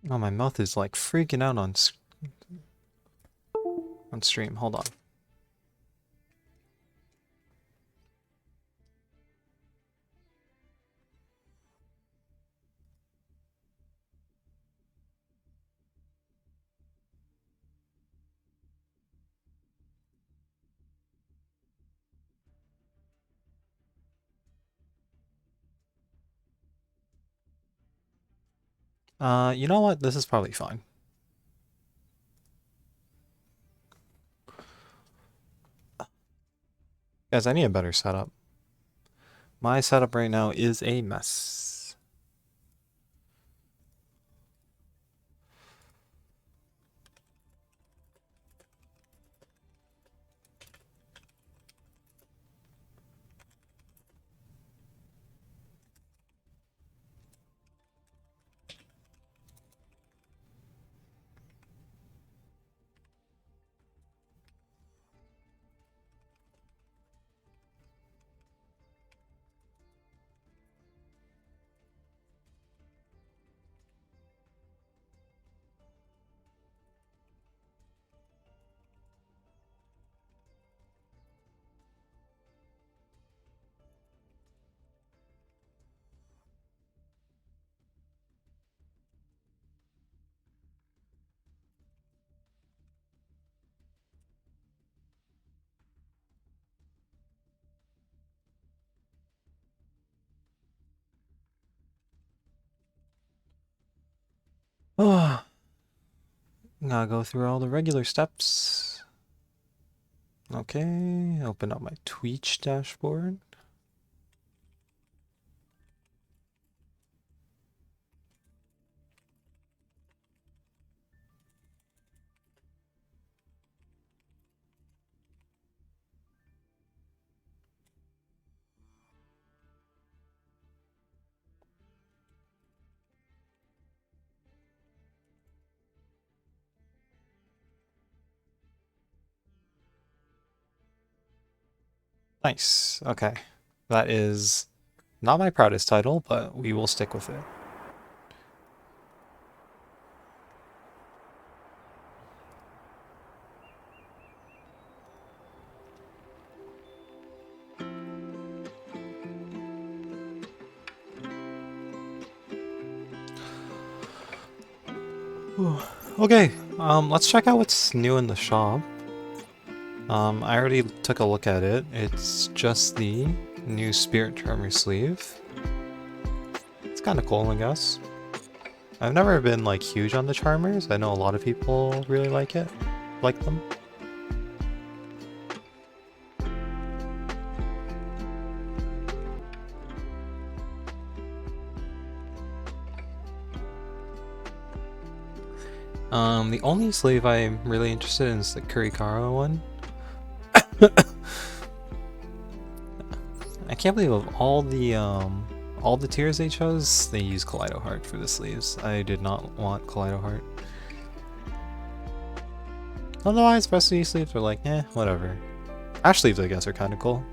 Oh, my mouth is like freaking out on stream. Hold on. You know what? This is probably fine. Guys, I need a better setup. My setup right now is a mess. Oh, gotta go through all the regular steps. Okay, open up my Twitch dashboard. Nice. Okay. That is not my proudest title, but we will stick with it. Okay, let's check out what's new in the shop. I already took a look at it. It's just the new Spirit Charmer sleeve. It's kind of cool, I guess. I've never been like huge on the Charmers. I know a lot of people really like them. The only sleeve I'm really interested in is the Kurikara one. I can't believe of all the tiers they chose, they use Kaleido Heart for the sleeves. I did not want Kaleido Heart. Otherwise, rest of these sleeves are like, eh, whatever. Ash sleeves, I guess, are kind of cool.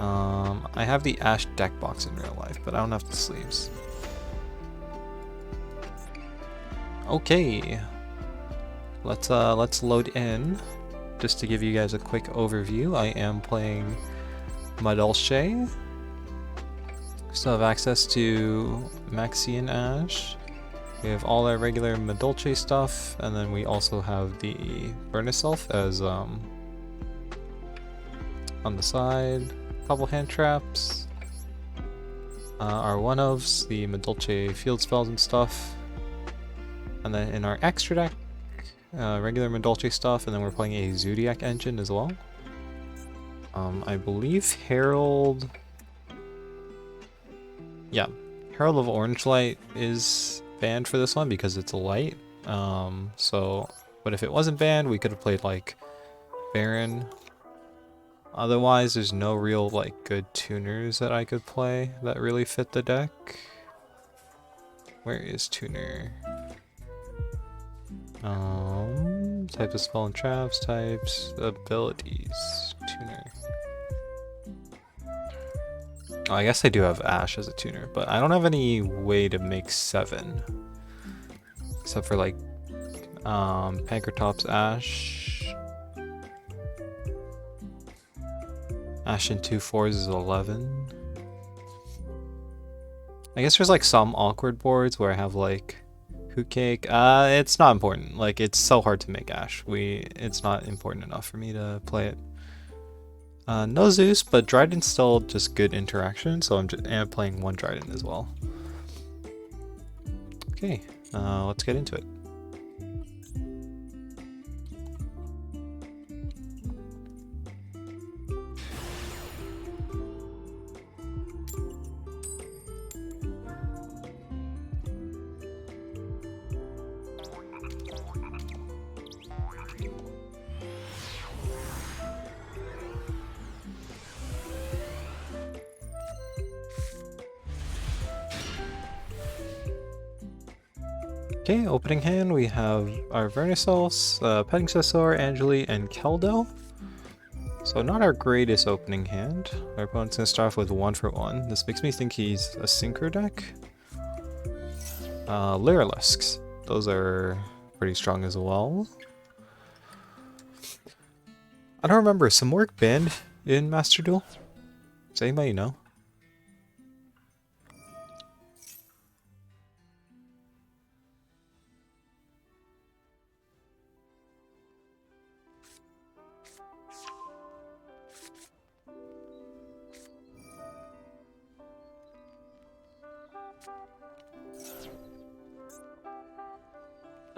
I have the Ash deck box in real life, but I don't have the sleeves. Okay, let's load in. Just to give you guys a quick overview, I am playing Madolche. Still have access to Maxi and Ash. We have all our regular Madolche stuff, and then we also have the Burnus Elf as on the side. A couple hand traps. Our one-ofs, the Madolche field spells and stuff. And then in our extra deck, regular Madolche stuff, and then we're playing a Zodiac engine as well. I believe Herald... Yeah, Herald of Orange Light is banned for this one because it's a light. But if it wasn't banned, we could have played like Baron. Otherwise, there's no real like good tuners that I could play that really fit the deck. Where is tuner? Types of spell and traps, types, abilities, tuner. Oh, I guess I do have Ash as a tuner, but I don't have any way to make 7. Except for like Pankratops Ash. Ash in 2/4s is 11. I guess there's like some awkward boards where I have like Hoot Cake. It's not important. Like it's so hard to make Ash. It's not important enough for me to play it. No Zeus, but Dryden's still just good interaction, so I'm playing one Dryden as well. Okay, let's get into it. Okay, opening hand, we have our Vernisos, Petting Angeli, and Keldo. So not our greatest opening hand. Our opponent's gonna start off with 1-for-1. This makes me think he's a Synchro deck. Lyrilusks. Those are pretty strong as well. I don't remember, some work banned in Master Duel? Does anybody know?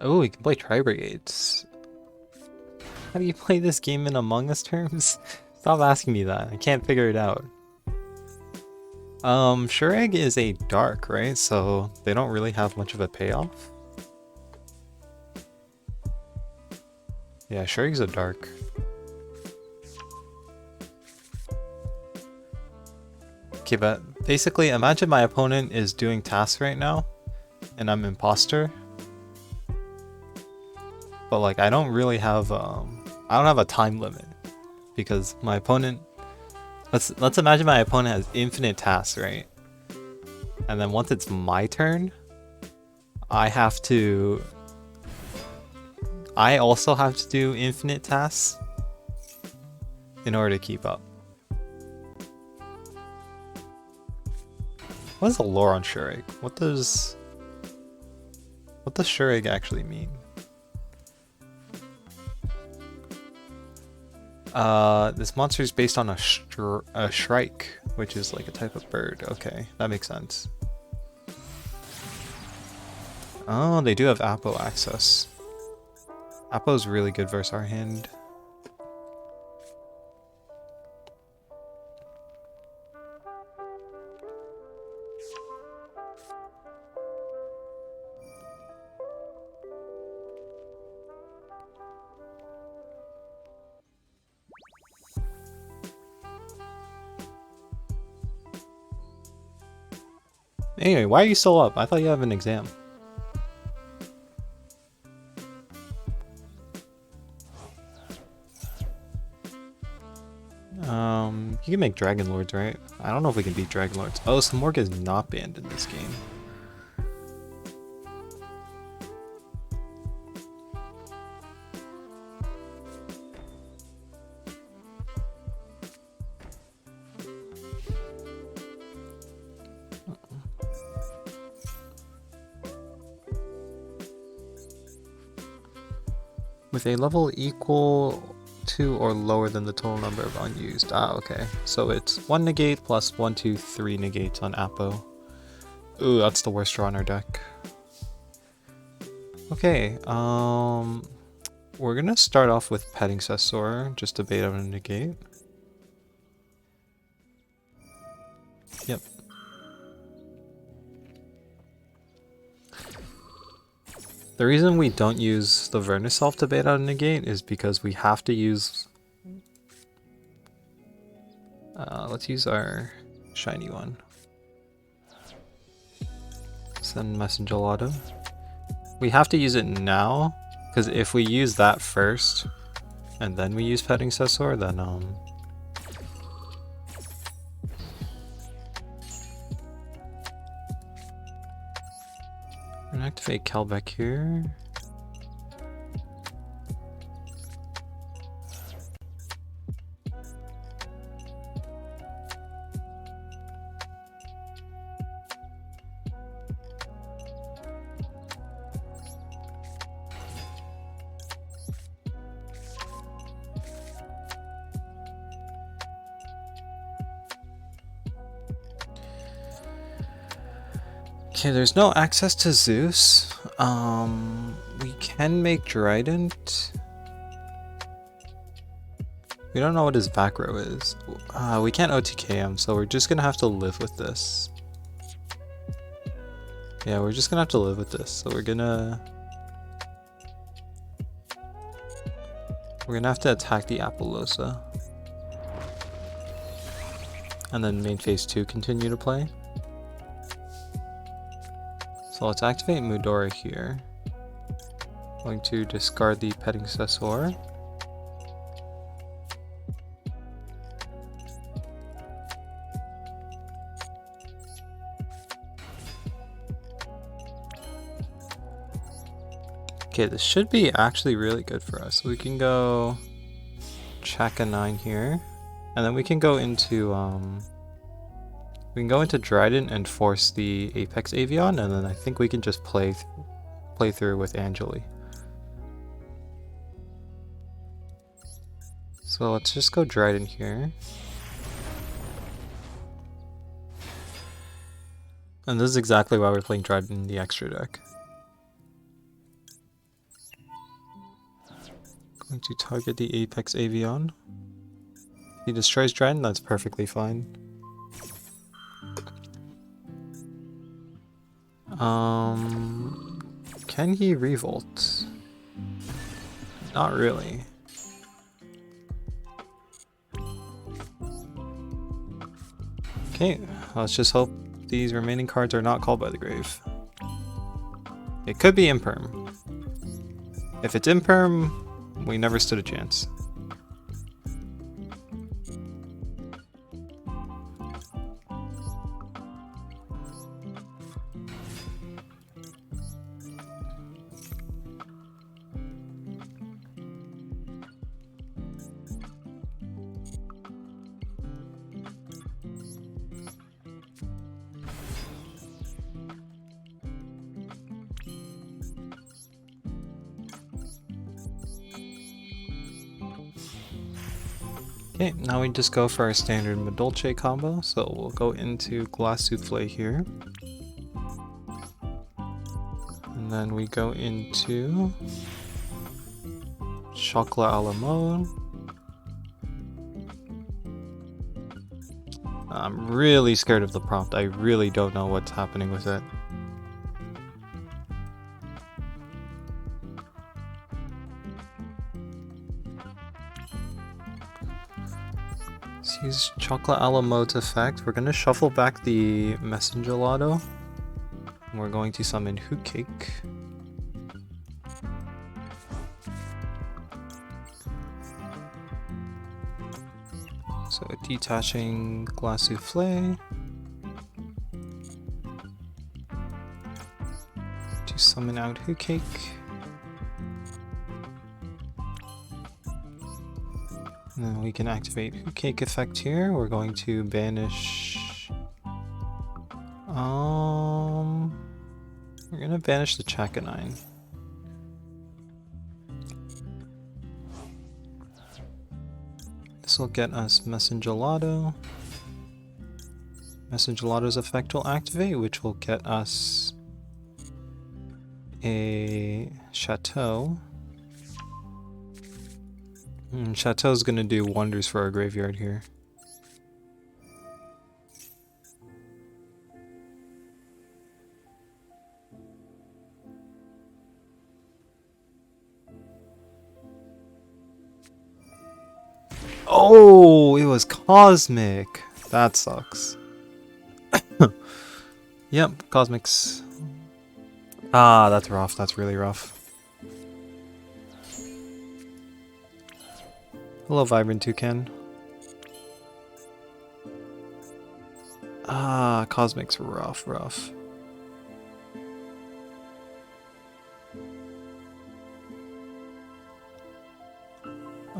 Oh, we can play Tri-Brigades. How do you play this game in Among Us terms? Stop asking me that. I can't figure it out. Shureg is a dark, right? So they don't really have much of a payoff. Yeah, Shureg's a dark. Okay, but basically imagine my opponent is doing tasks right now and I'm imposter. But like I don't really have I don't have a time limit because my opponent, let's imagine my opponent has infinite tasks, right? And then once it's my turn, I also have to do infinite tasks in order to keep up. What is the lore on Shureg? What does Shureg actually mean? This monster is based on a shrike, which is like a type of bird. Okay, that makes sense. Oh, they do have Apo access. Apo is really good versus our hand. Anyway, why are you still up? I thought you have an exam. You can make Dragon Lords, right? I don't know if we can beat Dragon Lords. Oh, Smorg is not banned in this game. With a level equal to or lower than the total number of unused. Ah, okay. So it's 1 negate plus 1, 2, 3 negates on Apo. Ooh, that's the worst draw on our deck. Okay, we're gonna start off with Petting Cessor, just to bait out a negate. Yep. The reason we don't use the Vernisolf to bait out a negate is because we have to use... let's use our shiny one. Send Messengelado. We have to use it now, because if we use that first, and then we use Petting Cessor, then I'm gonna activate Calbec here. Okay, there's no access to Zeus. We can make Trident. We don't know what his back row is. We can't OTK him, so we're just gonna have to live with this. Yeah, we're just gonna have to live with this. So we're gonna have to attack the Appaloosa. And then main phase 2 continue to play. So let's activate Mudora here. Going to discard the Petting Sessor. Okay, this should be actually really good for us. We can go Chaka 9 here, and then we can go into Dryden and force the Apex Avion, and then I think we can just play through with Angeli. So let's just go Dryden here. And this is exactly why we're playing Dryden in the extra deck. Going to target the Apex Avion. If he destroys Dryden, that's perfectly fine. Can he revolt? Not really. Okay, let's just hope these remaining cards are not called by the grave. It could be Imperm. If it's Imperm, we never stood a chance. Okay, now we just go for our standard Madolche combo, so we'll go into Glass Souffle here. And then we go into Chocolat a la mode. I'm really scared of the prompt. I really don't know what's happening with it. Let's use Chocolat a la mode's effect. We're going to shuffle back the Messengelato. And we're going to summon Hoot Cake. So detaching Glass Souffle. To summon out Hoot Cake. And then we can activate Hoot Cake effect here. We're going to banish... We're gonna banish the Chakanine. This will get us Messengelato. Messengelato's effect will activate, which will get us a Chateau. Chateau's gonna do wonders for our graveyard here. Oh, it was Cosmic. That sucks. Yep, Cosmic's. Ah, that's rough. That's really rough. Hello, Vibrant Toucan. Ah, Cosmic's rough.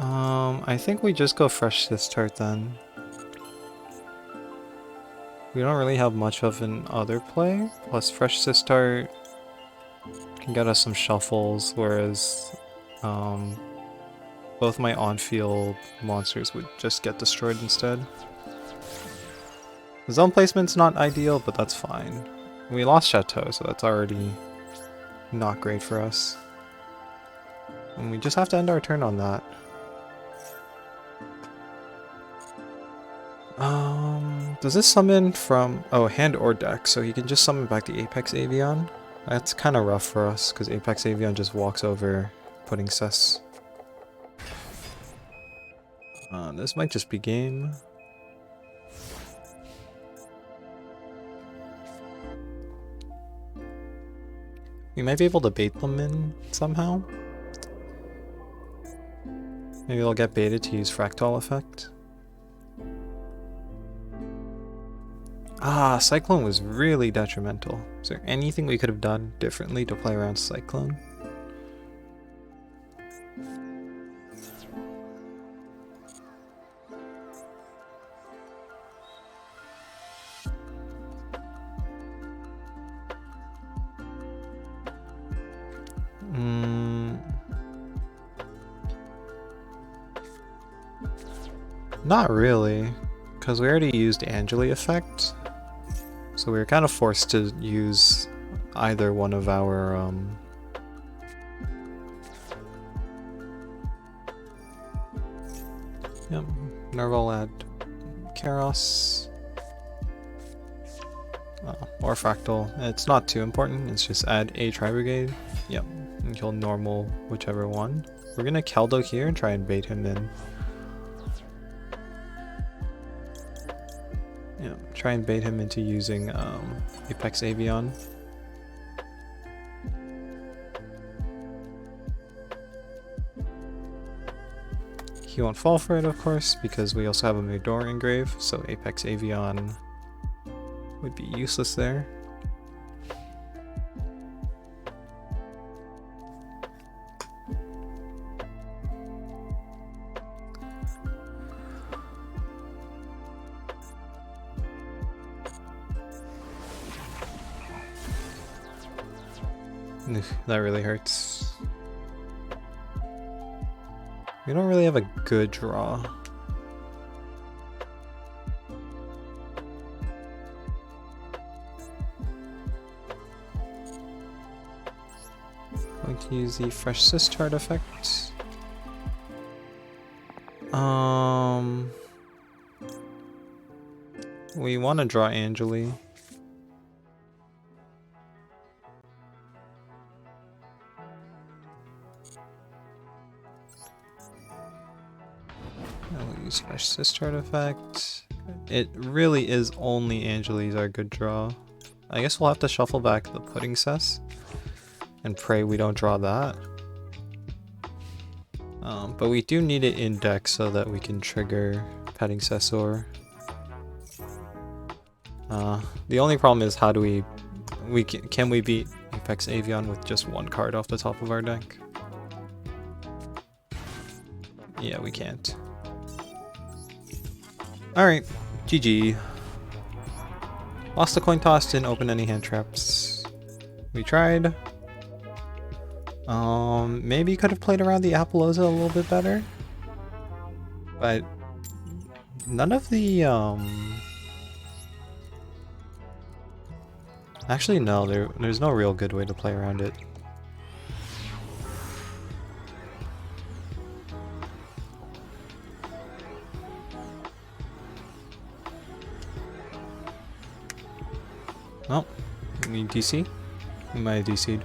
I think we just go fresh this start then. We don't really have much of an other play, plus fresh to start can get us some shuffles, whereas both my on-field monsters would just get destroyed instead. Zone placement's not ideal, but that's fine. We lost Chateau, so that's already not great for us. And we just have to end our turn on that. Does this summon from... oh, hand or deck, so he can just summon back the Apex Avian. That's kind of rough for us, because Apex Avian just walks over Pudding Cess. This might just be game. We might be able to bait them in somehow. Maybe they'll get baited to use Fractal Effect. Ah, Cyclone was really detrimental. Is there anything we could have done differently to play around Cyclone? Not really, because we already used Angeli Effect. So we were kind of forced to use either one of our yep, Nerval add Karos. Or Fractal. It's not too important, it's just add a Tri-Brigade. Yep, and kill normal whichever one. We're gonna Caldo here and try and bait him in. Yeah, try and bait him into using Apex Avian. He won't fall for it, of course, because we also have a Midor engrave, so Apex Avian would be useless there. That really hurts. We don't really have a good draw. Going to use the Fresh Sistart effect. We want to draw Angeli. I'll use Fresh Sistart effect. It really is only Angeli's our good draw. I guess we'll have to shuffle back the Pudding Cess and pray we don't draw that. But we do need it in deck so that we can trigger Petting Cessor. The only problem is how do can we beat Apex Avian with just one card off the top of our deck? Yeah, we can't. Alright, GG. Lost the coin toss, didn't open any hand traps. We tried. Maybe could have played around the Apollosa a little bit better. But none of the actually no, there's no real good way to play around it. Oh, we DC? We might have DC'd.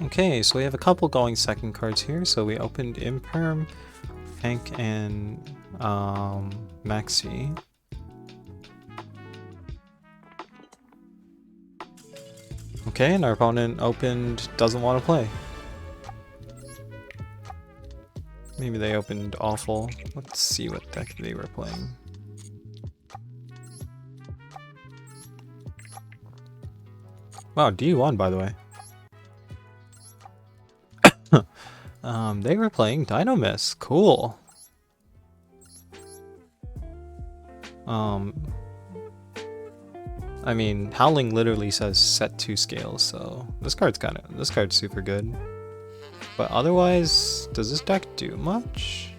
Okay, so we have a couple going second cards here. So we opened Imperm, Hank, and Maxi. Okay, and our opponent opened doesn't want to play. Maybe they opened awful. Let's see what deck they were playing. Wow, D1 by the way. They were playing Dynamis. Cool. I mean, Howling literally says set 2 scales, so this card's super good. But otherwise, does this deck do much?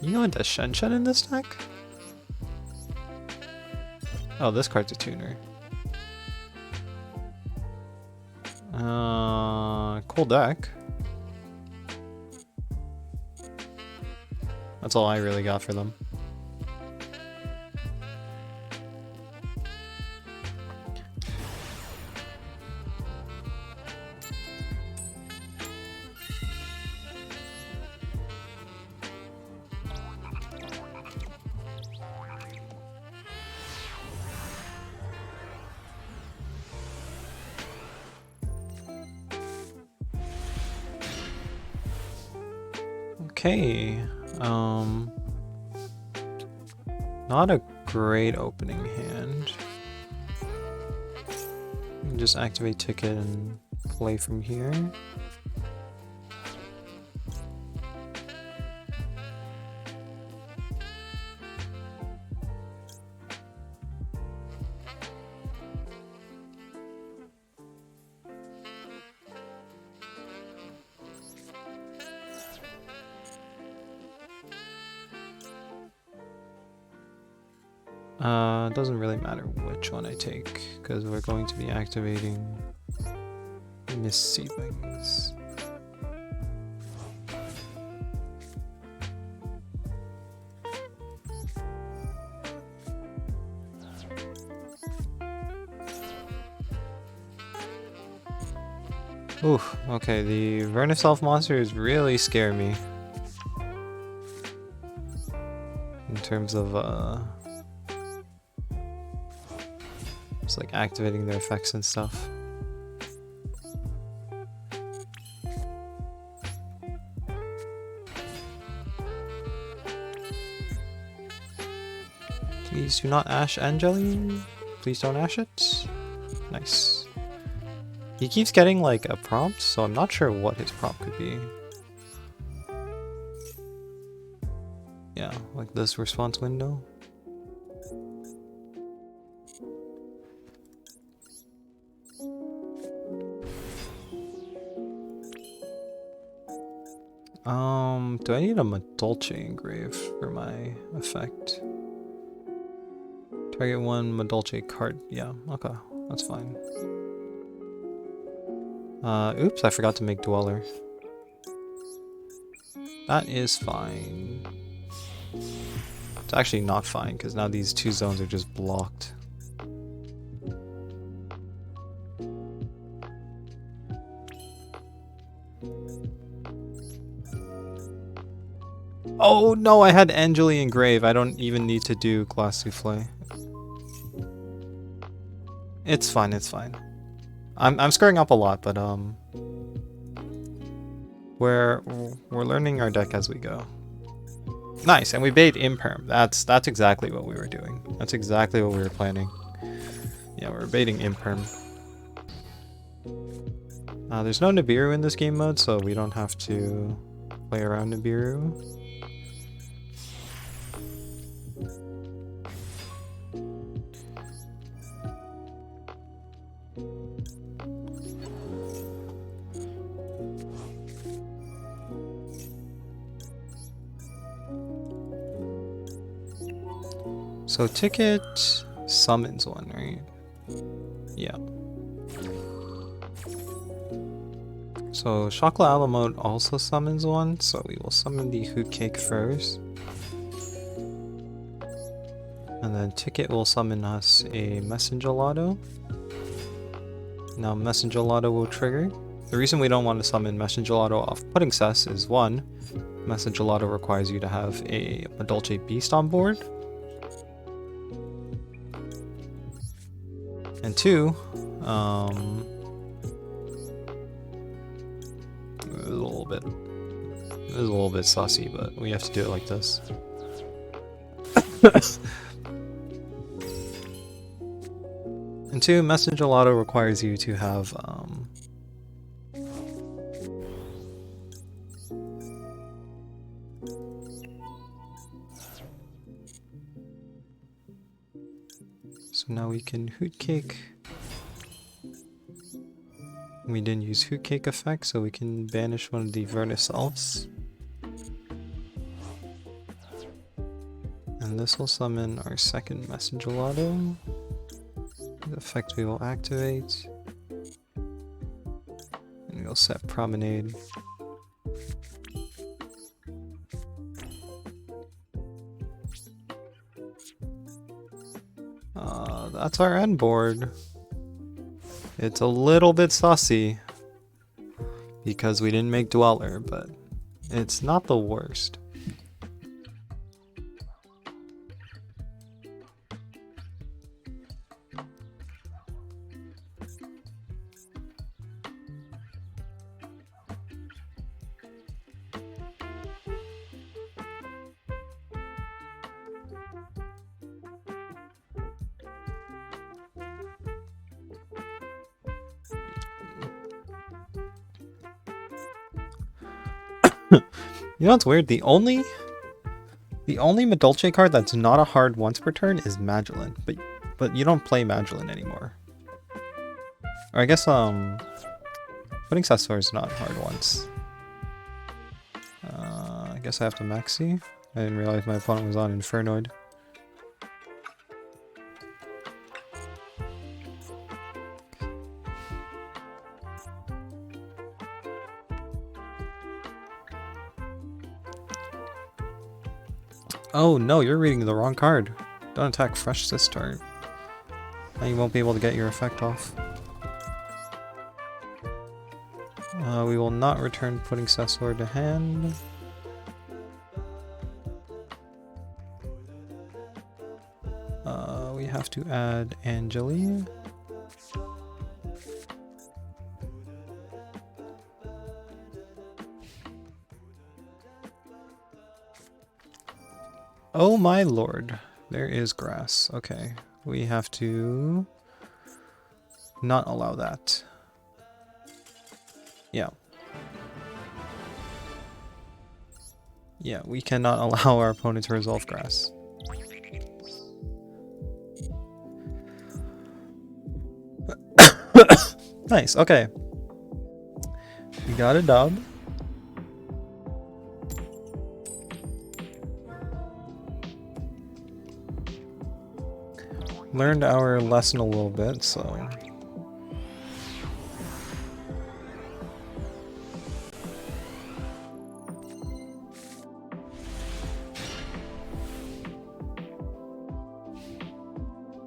You know what does Shen Shen in this deck? Oh, this card's a tuner. Cool deck. That's all I really got for them. Okay, not a great opening hand. You can just activate ticket and play from here. It doesn't really matter which one I take, because we're going to be activating Misseedlings. Oof, okay, the Verniself monsters really scare me. In terms of, just like activating their effects and stuff. Please do not ash Angeli. Please don't ash it. Nice. He keeps getting like a prompt, so I'm not sure what his prompt could be. Yeah, like this response window. Do I need a Madolche engrave for my effect? Target 1 Madolche card. Yeah, okay, that's fine. Oops, I forgot to make Dweller. That is fine. It's actually not fine, because now these two zones are just blocked. Oh no, I had Angeli engrave. I don't even need to do Glass Souffle. It's fine, it's fine. I'm screwing up a lot, but we're learning our deck as we go. Nice, and we bait Imperm. That's exactly what we were doing. That's exactly what we were planning. Yeah, we're baiting Imperm. There's no Nibiru in this game mode, so we don't have to play around Nibiru. So ticket summons one, right? Yeah. So Chocolate Alamode also summons one, so we will summon the Hoot Cake first. And then ticket will summon us a Messengelado. Now Messenger Lotto will trigger. The reason we don't want to summon Messenger Lotto off Pudding Cess is 1, Messenger Lotto requires you to have a Dolce Beast on board. And 2, this is a little bit saucy, but we have to do it like this. And 2, Messenger Lotto requires you to have so now we can Hoot Cake. We didn't use Hoot Cake effect, so we can banish one of the Vernus Elves. And this will summon our second Messenger Lotto. The effect we will activate. And we'll set Promenade. That's our end board. It's a little bit saucy because we didn't make Dweller, but it's not the worst. You know what's weird? The only Madolche card that's not a hard once per turn is Magdalene, but you don't play Magdalene anymore. Or I guess Pudding Cessor is not hard once. I guess I have to maxi. I didn't realize my opponent was on Infernoid. Oh no, you're reading the wrong card. Don't attack fresh this turn. Now you won't be able to get your effect off. We will not return Pudding Cessor to hand. We have to add Angeli. Oh my lord, there is grass. Okay, we have to not allow that. Yeah. Yeah, we cannot allow our opponent to resolve grass. Nice, okay. We got a dub. Learned our lesson a little bit, so...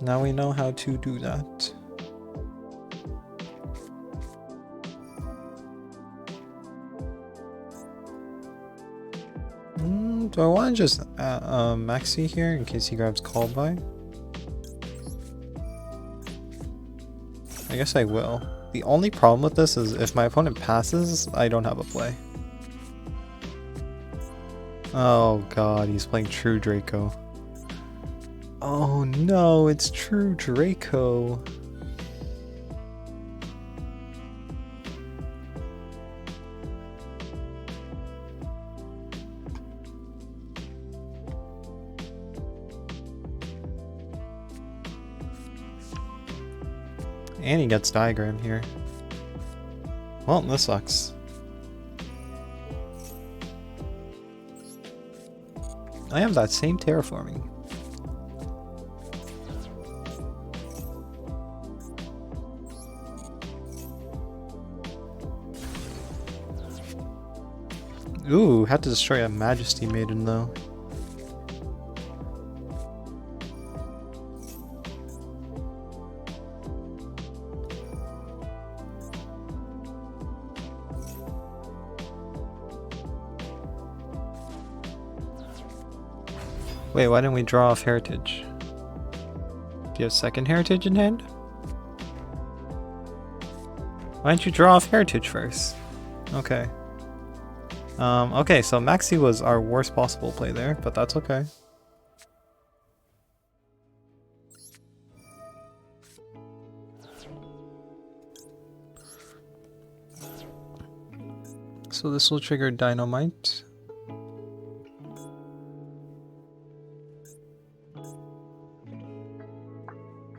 Now we know how to do that. Do I want to just maxi here in case he grabs called by? I guess I will. The only problem with this is if my opponent passes, I don't have a play. Oh god, he's playing True Draco. Oh no, it's True Draco. And he gets diagram here. Well, this sucks. I have that same terraforming. Ooh, had to destroy a Majesty Maiden though. Wait, why didn't we draw off Heritage? Do you have second Heritage in hand? Why didn't you draw off Heritage first? Okay. Okay, so Maxi was our worst possible play there, but that's okay. So this will trigger Dynamite.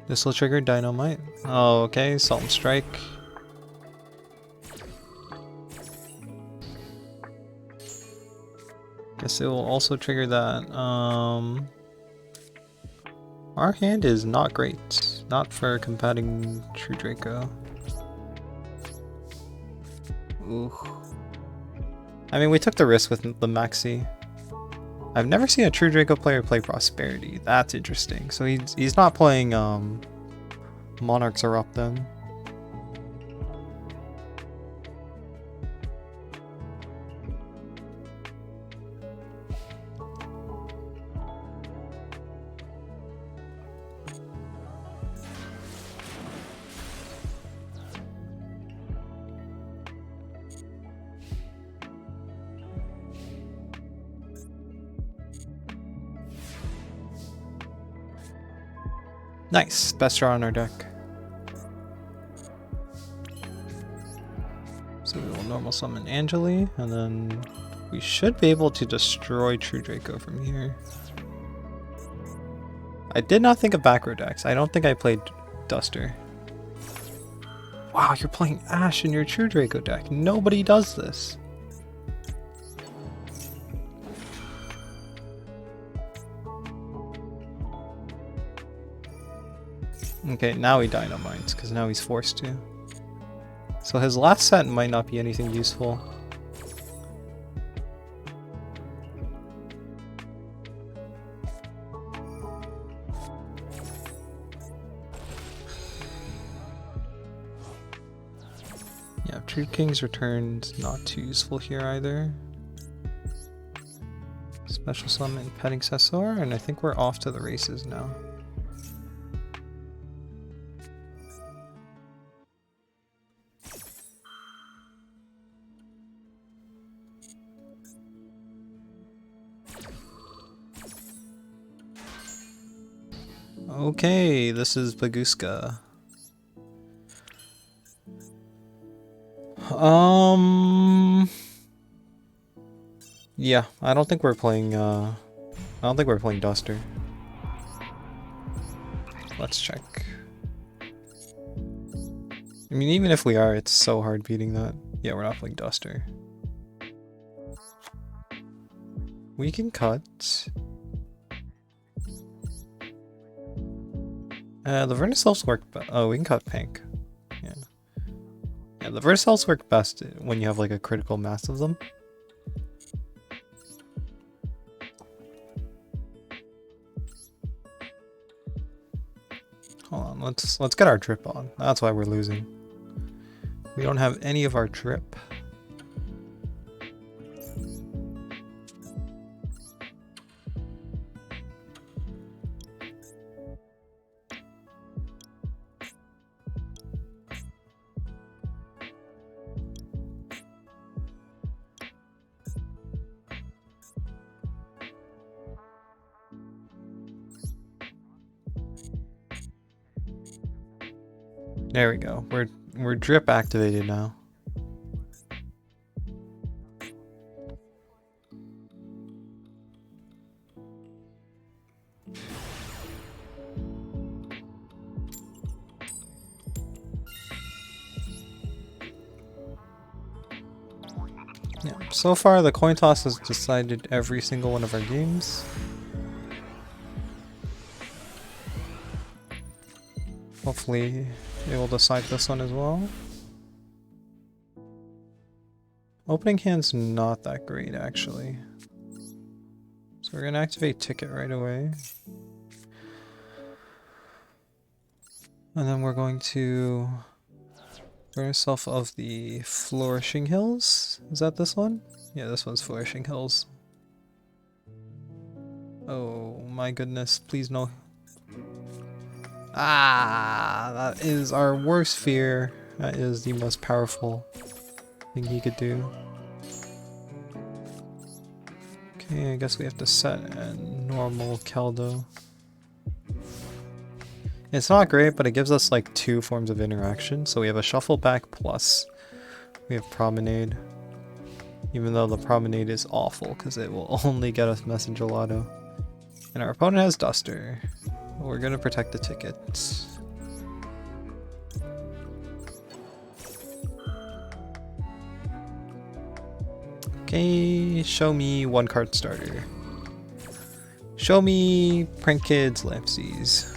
This will trigger Dynamite. Oh, okay, Salt and Strike. Guess it will also trigger that. Our hand is not great. Not for combating True Draco. Ooh. I mean, we took the risk with the Maxi. I've never seen a True Draco player play Prosperity. That's interesting. So he's not playing Monarchs Erupt then. Nice, best draw on our deck. So we will normal summon Angeli, and then we should be able to destroy True Draco from here. I did not think of backrow decks. I don't think I played Duster. Wow, you're playing Ash in your True Draco deck. Nobody does this. Okay, now he Dynamites, because now he's forced to. So his last set might not be anything useful. Yeah, True King's returned not too useful here either. Special summon Petting Sessor, and I think we're off to the races now. Okay, this is Baguska. Yeah, I don't think we're playing Duster. Let's check. I mean, even if we are, it's so hard beating that. Yeah, we're not playing Duster. We can cut. The Verticells work oh, we can cut pink. Yeah. Yeah, the Verticells work best when you have like a critical mass of them. Hold on, let's get our drip on. That's why we're losing. We don't have any of our drip. There we go. We're drip activated now. Yeah, so far the coin toss has decided every single one of our games. Hopefully it will decide this one as well. Opening hand's not that great actually. So we're gonna activate Ticket right away. And then we're going to burn ourselves of the Flourishing Hills. Is that this one? Yeah, this one's Flourishing Hills. Oh my goodness, please no. Ah, that is our worst fear. That is the most powerful thing he could do. Okay, I guess we have to set a normal Keldo. It's not great, but it gives us like 2 forms of interaction. So we have a shuffle back plus we have promenade. Even though the promenade is awful because it will only get us messenger lotto. And our opponent has duster. We're gonna protect the tickets. Okay, show me 1 card starter. Show me Prank Kids Lampsies.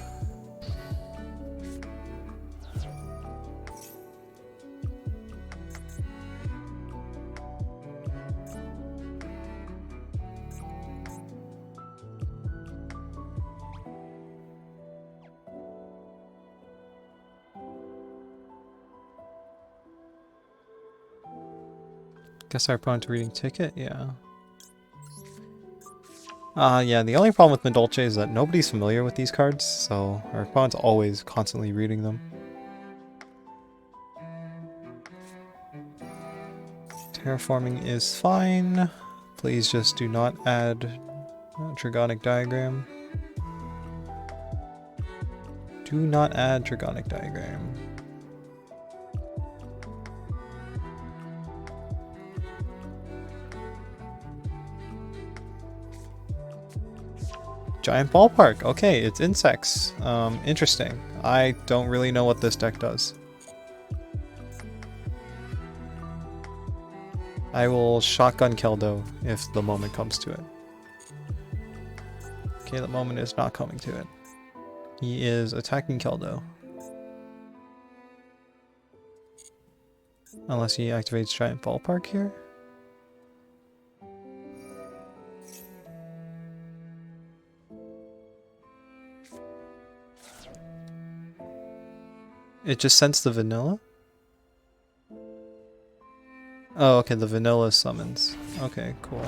Guess our opponent's reading ticket, yeah. Yeah, the only problem with Madolce is that nobody's familiar with these cards, so our opponent's always constantly reading them. Terraforming is fine. Please just do not add Trigonic Diagram. Do not add Trigonic Diagram. Giant Ballpark. Okay, it's insects. Interesting. I don't really know what this deck does. I will shotgun Keldo if the moment comes to it. Okay, the moment is not coming to it. He is attacking Keldo. Unless he activates Giant Ballpark here. It just sends the vanilla? Oh, okay, the vanilla summons. Okay, cool.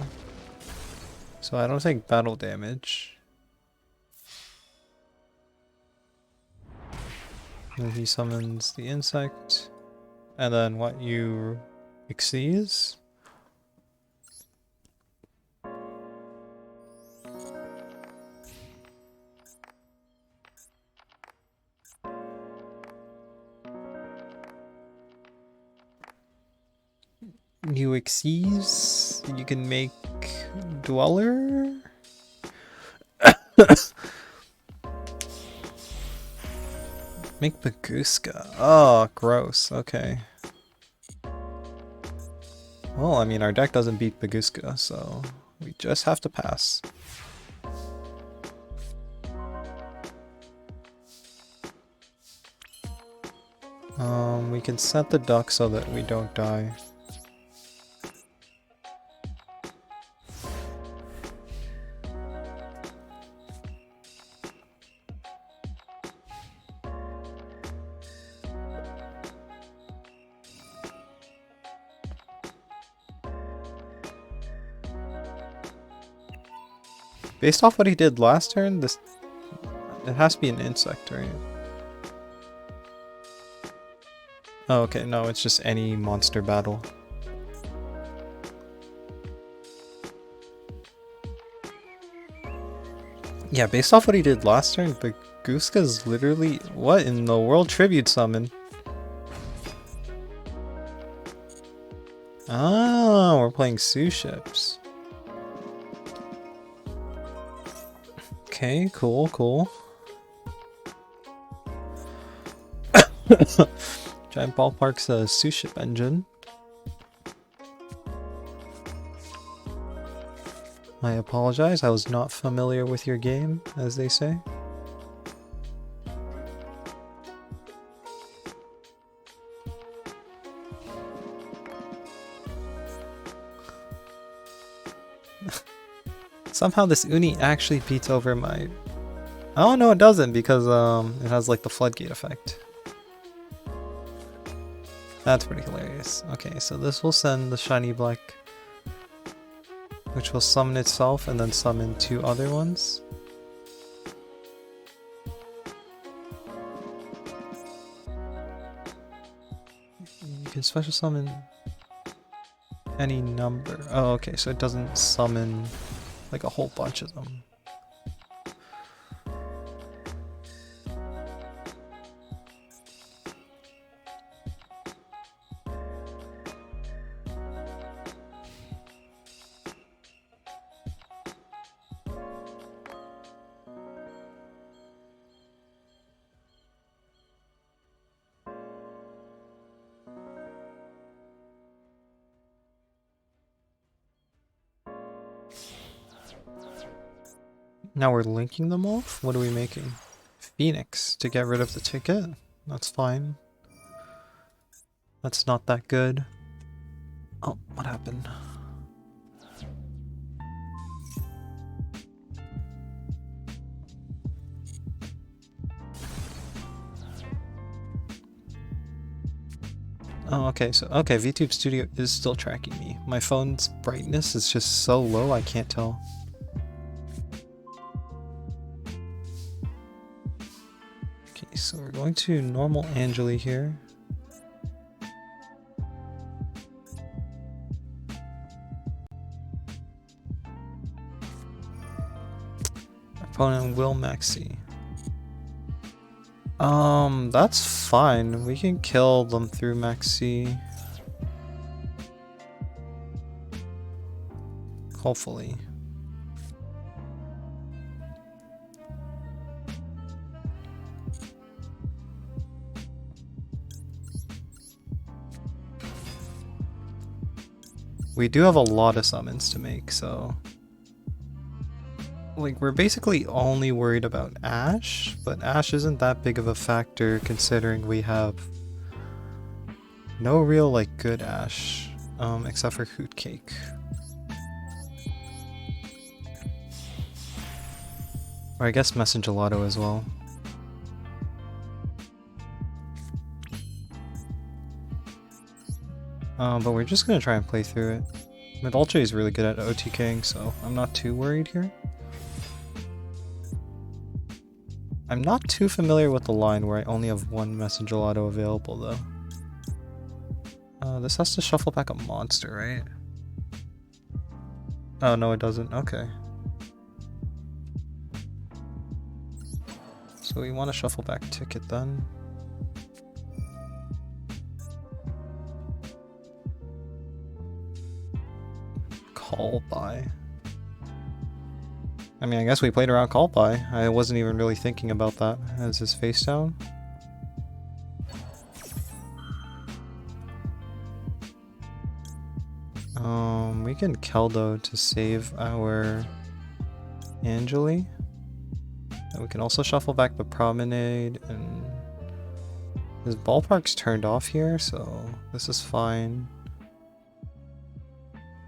So I don't take battle damage. And he summons the insect. And then what, you Xyz? You Xyz? You can make Dweller? Make Baguska. Oh, gross. Okay. Well, I mean, our deck doesn't beat Baguska, so we just have to pass. We can set the duck so that we don't die. Based off what he did last turn, it has to be an insect, right? Oh, okay, no, it's just any monster battle. Yeah, based off what he did last turn, Baguska's literally... What in the world? Tribute summon? Oh, we're playing Sioux ships. Okay, cool, cool. Giant Ballpark's a Sioux ship engine. I apologize, I was not familiar with your game, as they say. Somehow this Uni actually beats over my... Oh no, it doesn't, because it has like the floodgate effect. That's pretty hilarious. Okay, so this will send the shiny black which will summon itself and then summon 2 other ones. You can special summon any number. Oh, okay, so it doesn't summon like a whole bunch of them. Now we're linking them off? What are we making? Phoenix to get rid of the ticket? That's fine. That's not that good. Oh, what happened? Oh, okay, so, okay, VTube Studio is still tracking me. My phone's brightness is just so low, I can't tell. Okay, so we're going to normal Angeli here. Opponent will Maxi. That's fine. We can kill them through Maxi. Hopefully. We do have a lot of summons to make, so... Like, we're basically only worried about Ash, but Ash isn't that big of a factor considering we have no real, like, good Ash, except for Hoot Cake. Or I guess Messengelato as well. But we're just gonna try and play through it. Madolche is really good at OTKing, so I'm not too worried here. I'm not too familiar with the line where I only have 1 Messengelato available though. This has to shuffle back a monster, right? Oh no, it doesn't. Okay. So we want to shuffle back Ticket then. Call by. I mean, I guess we played around Call by. I wasn't even really thinking about that as his face down. We can Keldo to save our Angeli. And we can also shuffle back the Promenade, and his ballpark's turned off here, so this is fine.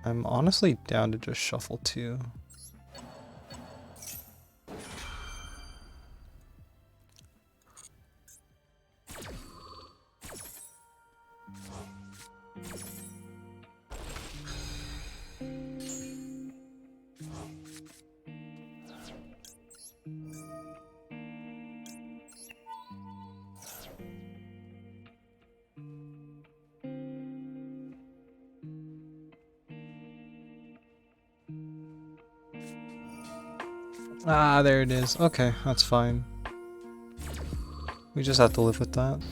I'm honestly down to just shuffle 2. Ah, there it is. Okay, that's fine. We just have to live with that.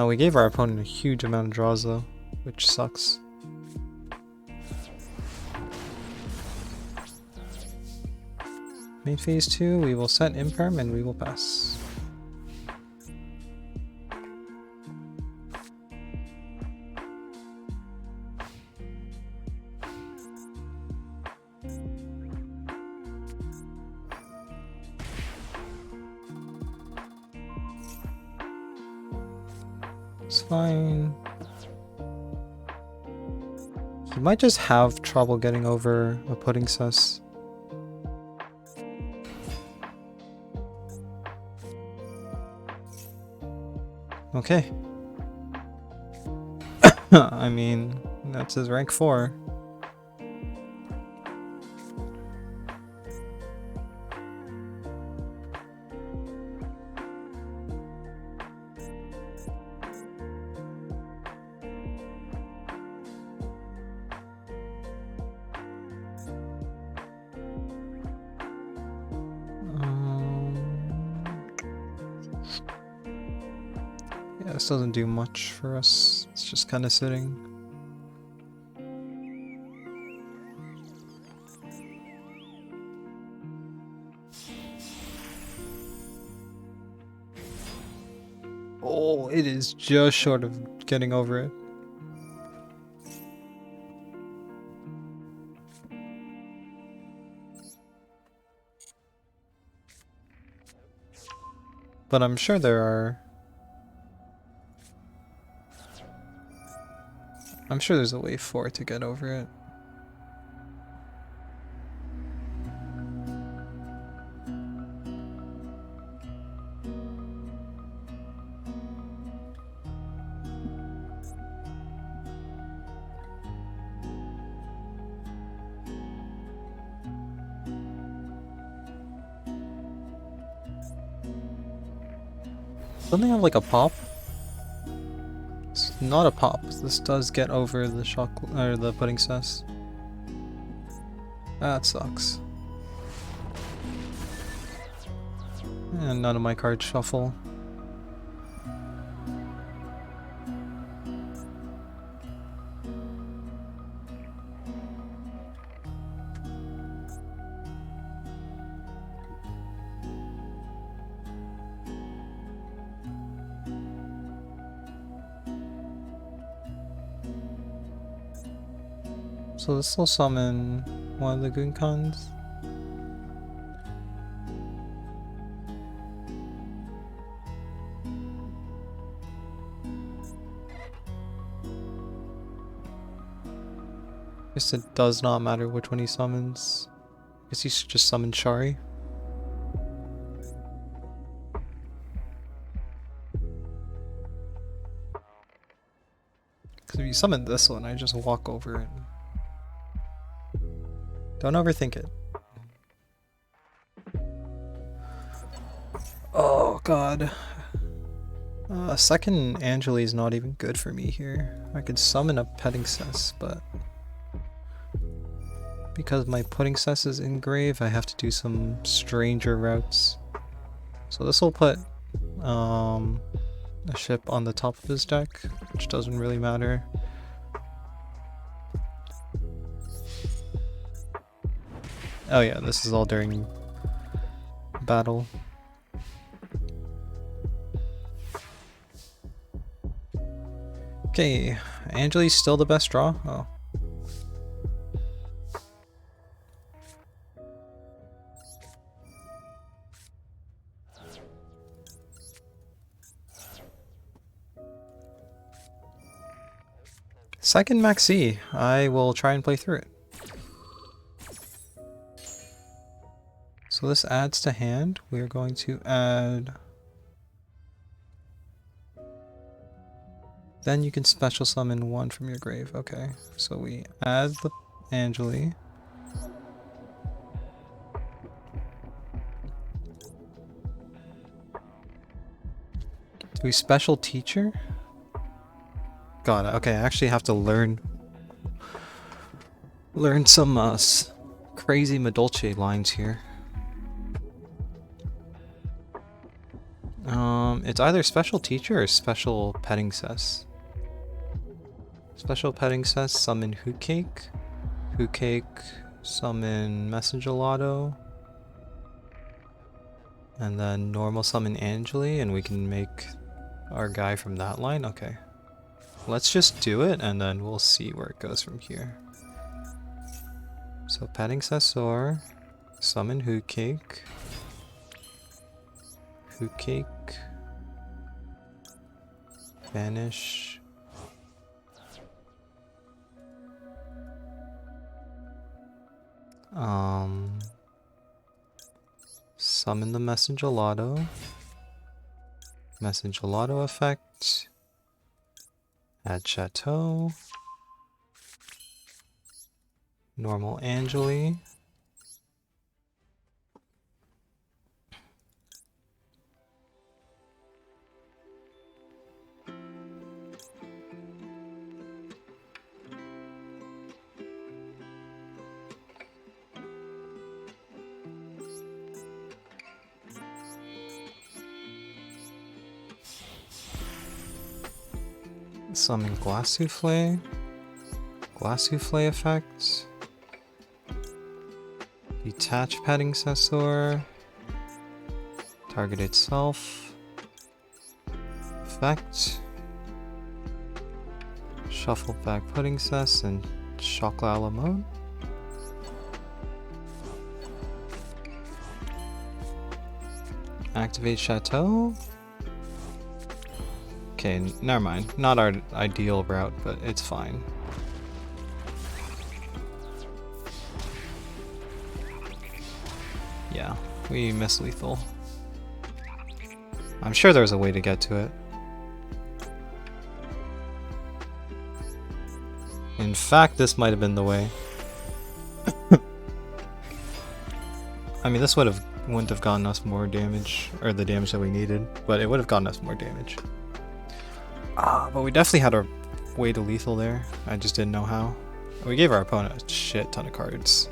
We gave our opponent a huge amount of draws though, which sucks. Main phase 2, we will set Imperm and we will pass. It's fine. He might just have trouble getting over a pudding sus. Okay. I mean, that's his rank 4. Yeah, this doesn't do much for us. It's just kind of sitting. Oh, it is just short of getting over it. But I'm sure there are... I'm sure there's a way for it to get over it. Don't they have like a pop? It's not a pop. This does get over the shock or the pudding cess. That sucks. And none of my cards shuffle. So this will summon one of the Gunkans. Guess it does not matter which one he summons. Guess he should just summon Shari. Because if you summon this one, I just walk over it. Don't overthink it. Oh god. Second Angeli is not even good for me here. I could summon a Petting Cess, but because my Pudding Cess is in grave, I have to do some stranger routes. So this will put a ship on the top of his deck, which doesn't really matter. Oh yeah, this is all during battle. Okay, Angeli's still the best draw? Oh. Second Maxi. I will try and play through it. So this adds to hand. We are going to add... Then you can special summon one from your grave. Okay, so we add the Angeli. Do we special teacher? Got it. Okay, I actually have to learn some crazy Madolche lines here. It's either special teacher or special petting cess. Special petting cess, summon Hoot Cake. Hoot Cake, summon Messenger Lotto. And then normal summon Angeli, and we can make our guy from that line. Okay. Let's just do it, and then we'll see where it goes from here. So Petting Cessor, summon Hoot Cake. Hoot Cake. Vanish. Summon the Messenger Lotto. Message Gelato effect. Add Chateau. Normal Angeli. Summon Glass Souffle. Glass Souffle effect. Detach Petting Sensor. Target itself. Effect. Shuffle back Pudding Cess and Chocolate mode. Activate Chateau. Okay, never mind. Not our ideal route, but it's fine. Yeah, we miss lethal. I'm sure there's a way to get to it. In fact, this might have been the way. I mean, this wouldn't have gotten us more damage, or the damage that we needed, but it would have gotten us more damage. But we definitely had a way to lethal there. I just didn't know how. We gave our opponent a shit ton of cards.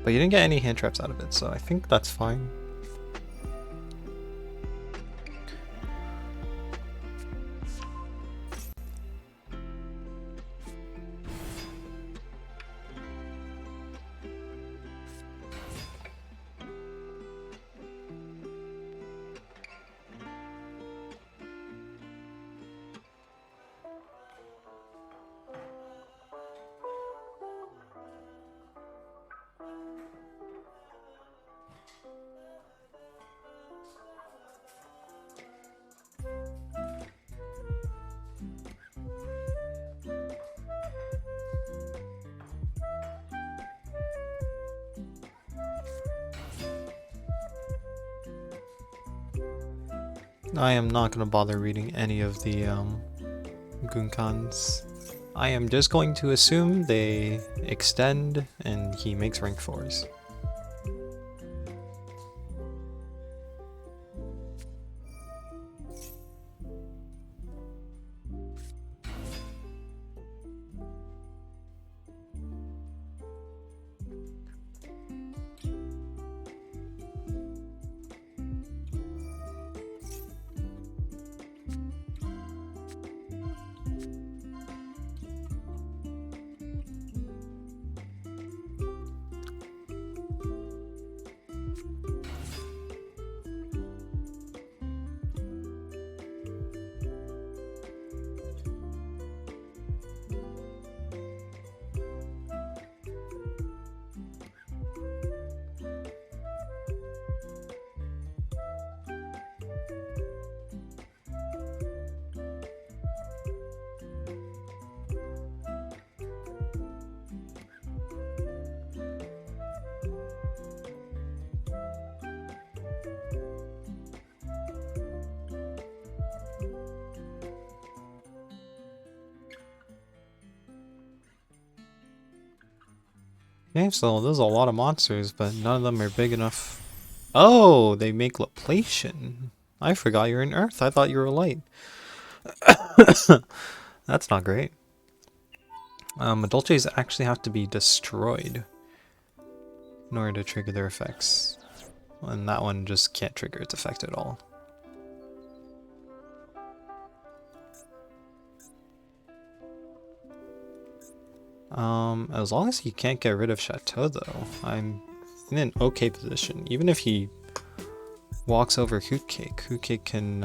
But you didn't get any hand traps out of it, so I think that's fine. I am not going to bother reading any of the Gunkans. I am just going to assume they extend and he makes rank 4s. Okay, so there's a lot of monsters, but none of them are big enough. Oh, they make Laplation. I forgot you're in Earth. I thought you were light. That's not great. Adultes actually have to be destroyed in order to trigger their effects. And that one just can't trigger its effect at all. As long as he can't get rid of Chateau though, I'm in an okay position. Even if he walks over Hoot Cake can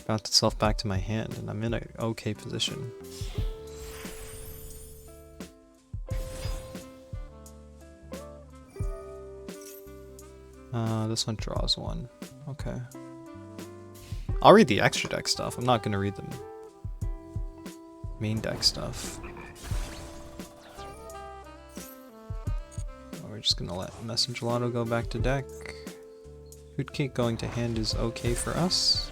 bounce itself back to my hand, and I'm in an okay position. This one draws one. Okay. I'll read the extra deck stuff. I'm not gonna read them. main deck stuff. We're just gonna let Messenger Lotto go back to deck. Hoot Cake going to hand is okay for us.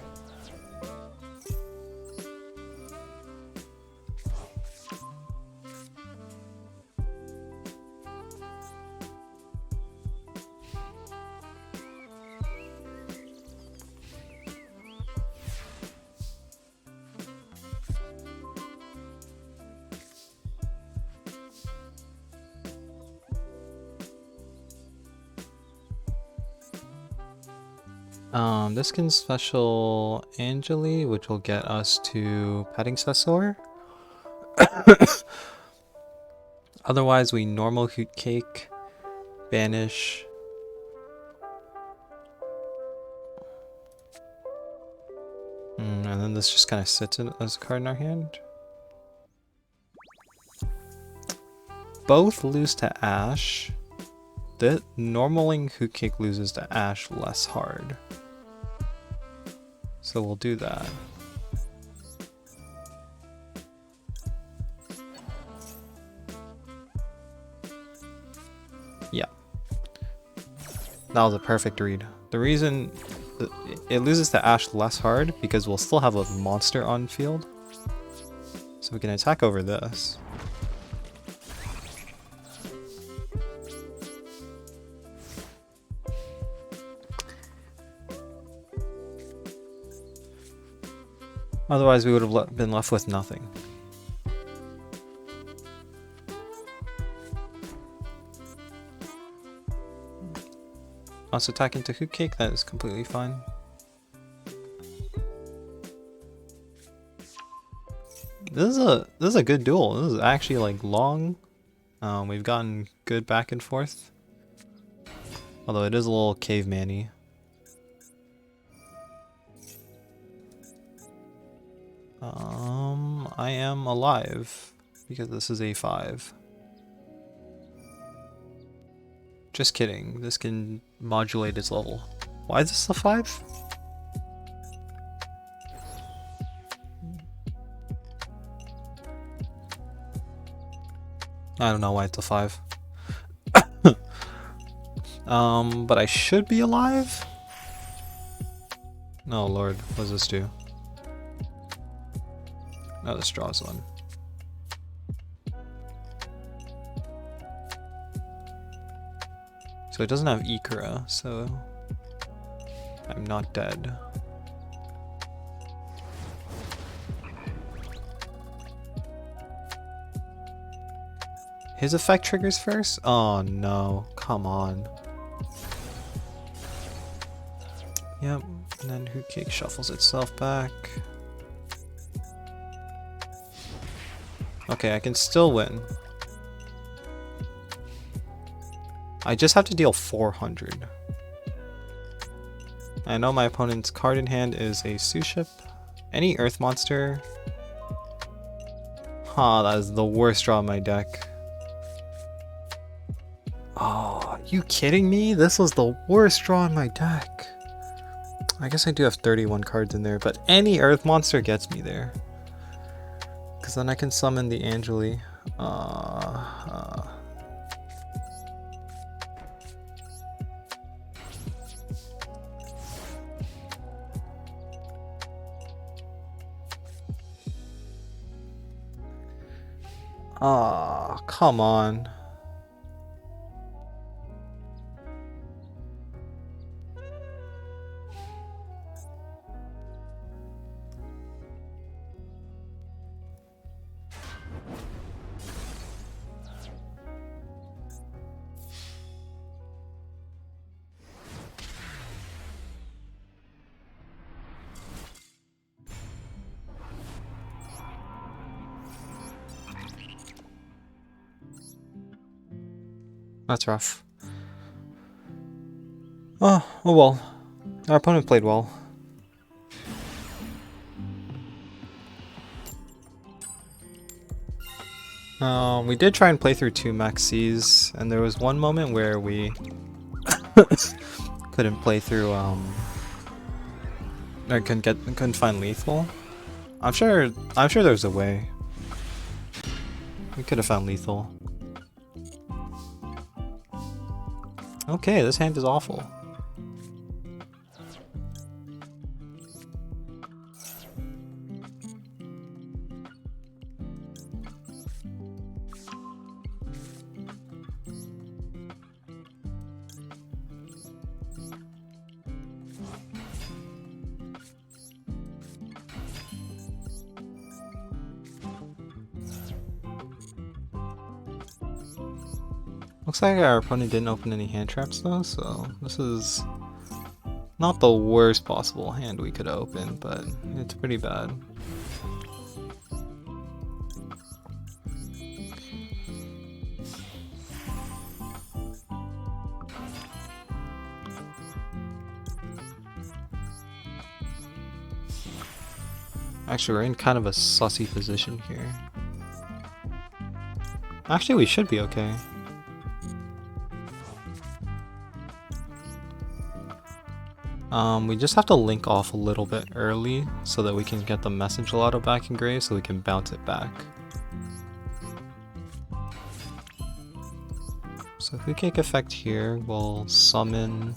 This can special Angeli, which will get us to Petting Cessor. Otherwise, we normal Hoot Cake, banish. And then this just kind of sits as a card in our hand. Both lose to Ash. The normaling Hoot Cake loses to Ash less hard. So we'll do that. Yeah. That was a perfect read. The reason it loses to Ash less hard because we'll still have a monster on field. So we can attack over this. Otherwise, we would have been left with nothing. Us attacking to Hoot Cake, that is completely fine. This is a good duel. This is actually like long. We've gotten good back and forth. Although it is a little caveman-y. I am alive because this is a 5. Just kidding, this can modulate its level. Why is this a 5? I don't know why it's a 5. But I should be alive? Oh lord, what does this do? Oh, this draws one. So it doesn't have Ikra, so I'm not dead. His effect triggers first? Oh no, come on. Yep, and then Hoot Cake shuffles itself back. Okay, I can still win. I just have to deal 400. I know my opponent's card in hand is a Suship. Any Earth monster? Huh, that is the worst draw in my deck. Oh, you kidding me? This was the worst draw in my deck. I guess I do have 31 cards in there, but any Earth monster gets me there. Because then I can summon the Angeli. Come on. That's rough. Oh well. Our opponent played well. We did try and play through 2 Maxis, and there was one moment where we couldn't play through or couldn't find lethal. I'm sure there's a way. We could have found lethal. Okay, this hand is awful. Looks like our opponent didn't open any hand traps though, so this is not the worst possible hand we could open, but it's pretty bad. Actually, we're in kind of a sussy position here. Actually, we should be okay. We just have to link off a little bit early so that we can get the message lotto back in grave so we can bounce it back. So if we take effect here, we'll summon...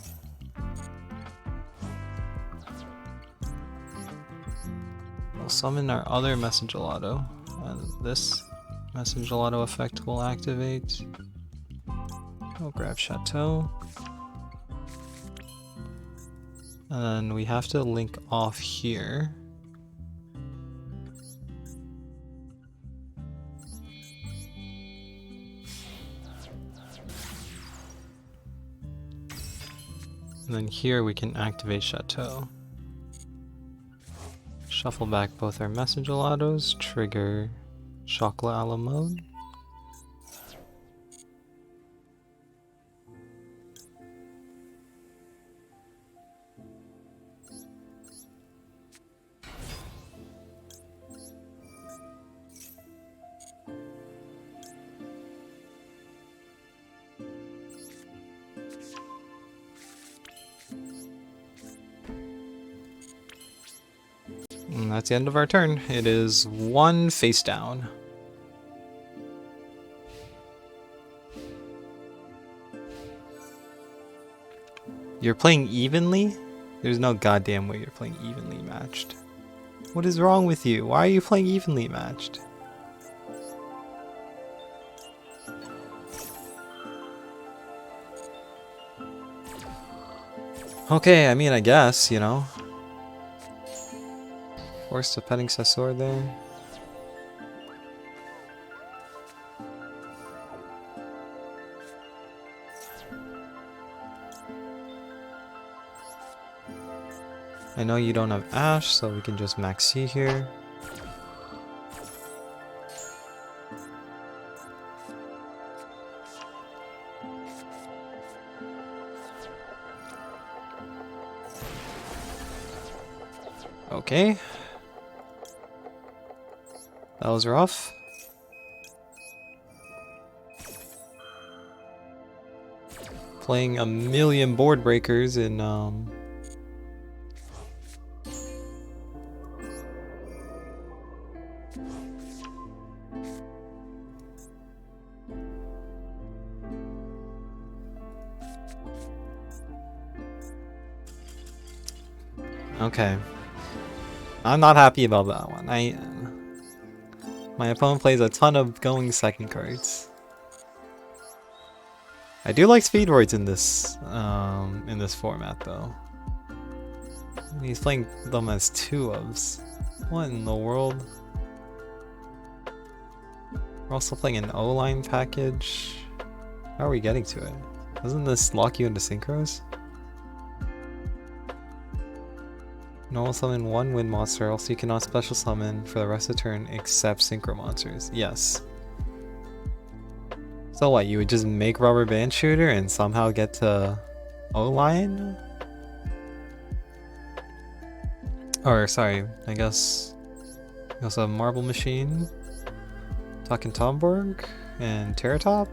We'll summon our other message lotto, and this message lotto effect will activate. We'll grab Chateau. And then we have to link off here. And then here we can activate Chateau. Shuffle back both our message lottos, trigger Chocolat a la mode. And that's the end of our turn. It is one face down. You're playing evenly? There's no goddamn way you're playing evenly matched. What is wrong with you? Why are you playing evenly matched? Okay, I mean, I guess, you know. Forced a petting Sasor there. I know you don't have Ash, so we can just max C here. Okay. That was rough. Playing a million board breakers in Okay. I'm not happy about that one. My opponent plays a ton of going second cards. I do like Speedroids in this format though. He's playing them as 2-ofs. What in the world? We're also playing an O-line package. How are we getting to it? Doesn't this lock you into synchros? Normal summon one wind monster, else you cannot special summon for the rest of the turn except synchro monsters. Yes. So what, you would just make Rubber Band Shooter and somehow get to O-Line? Or, sorry, I guess we also have Marble Machine, Talkin' Tomborg, and Terratop,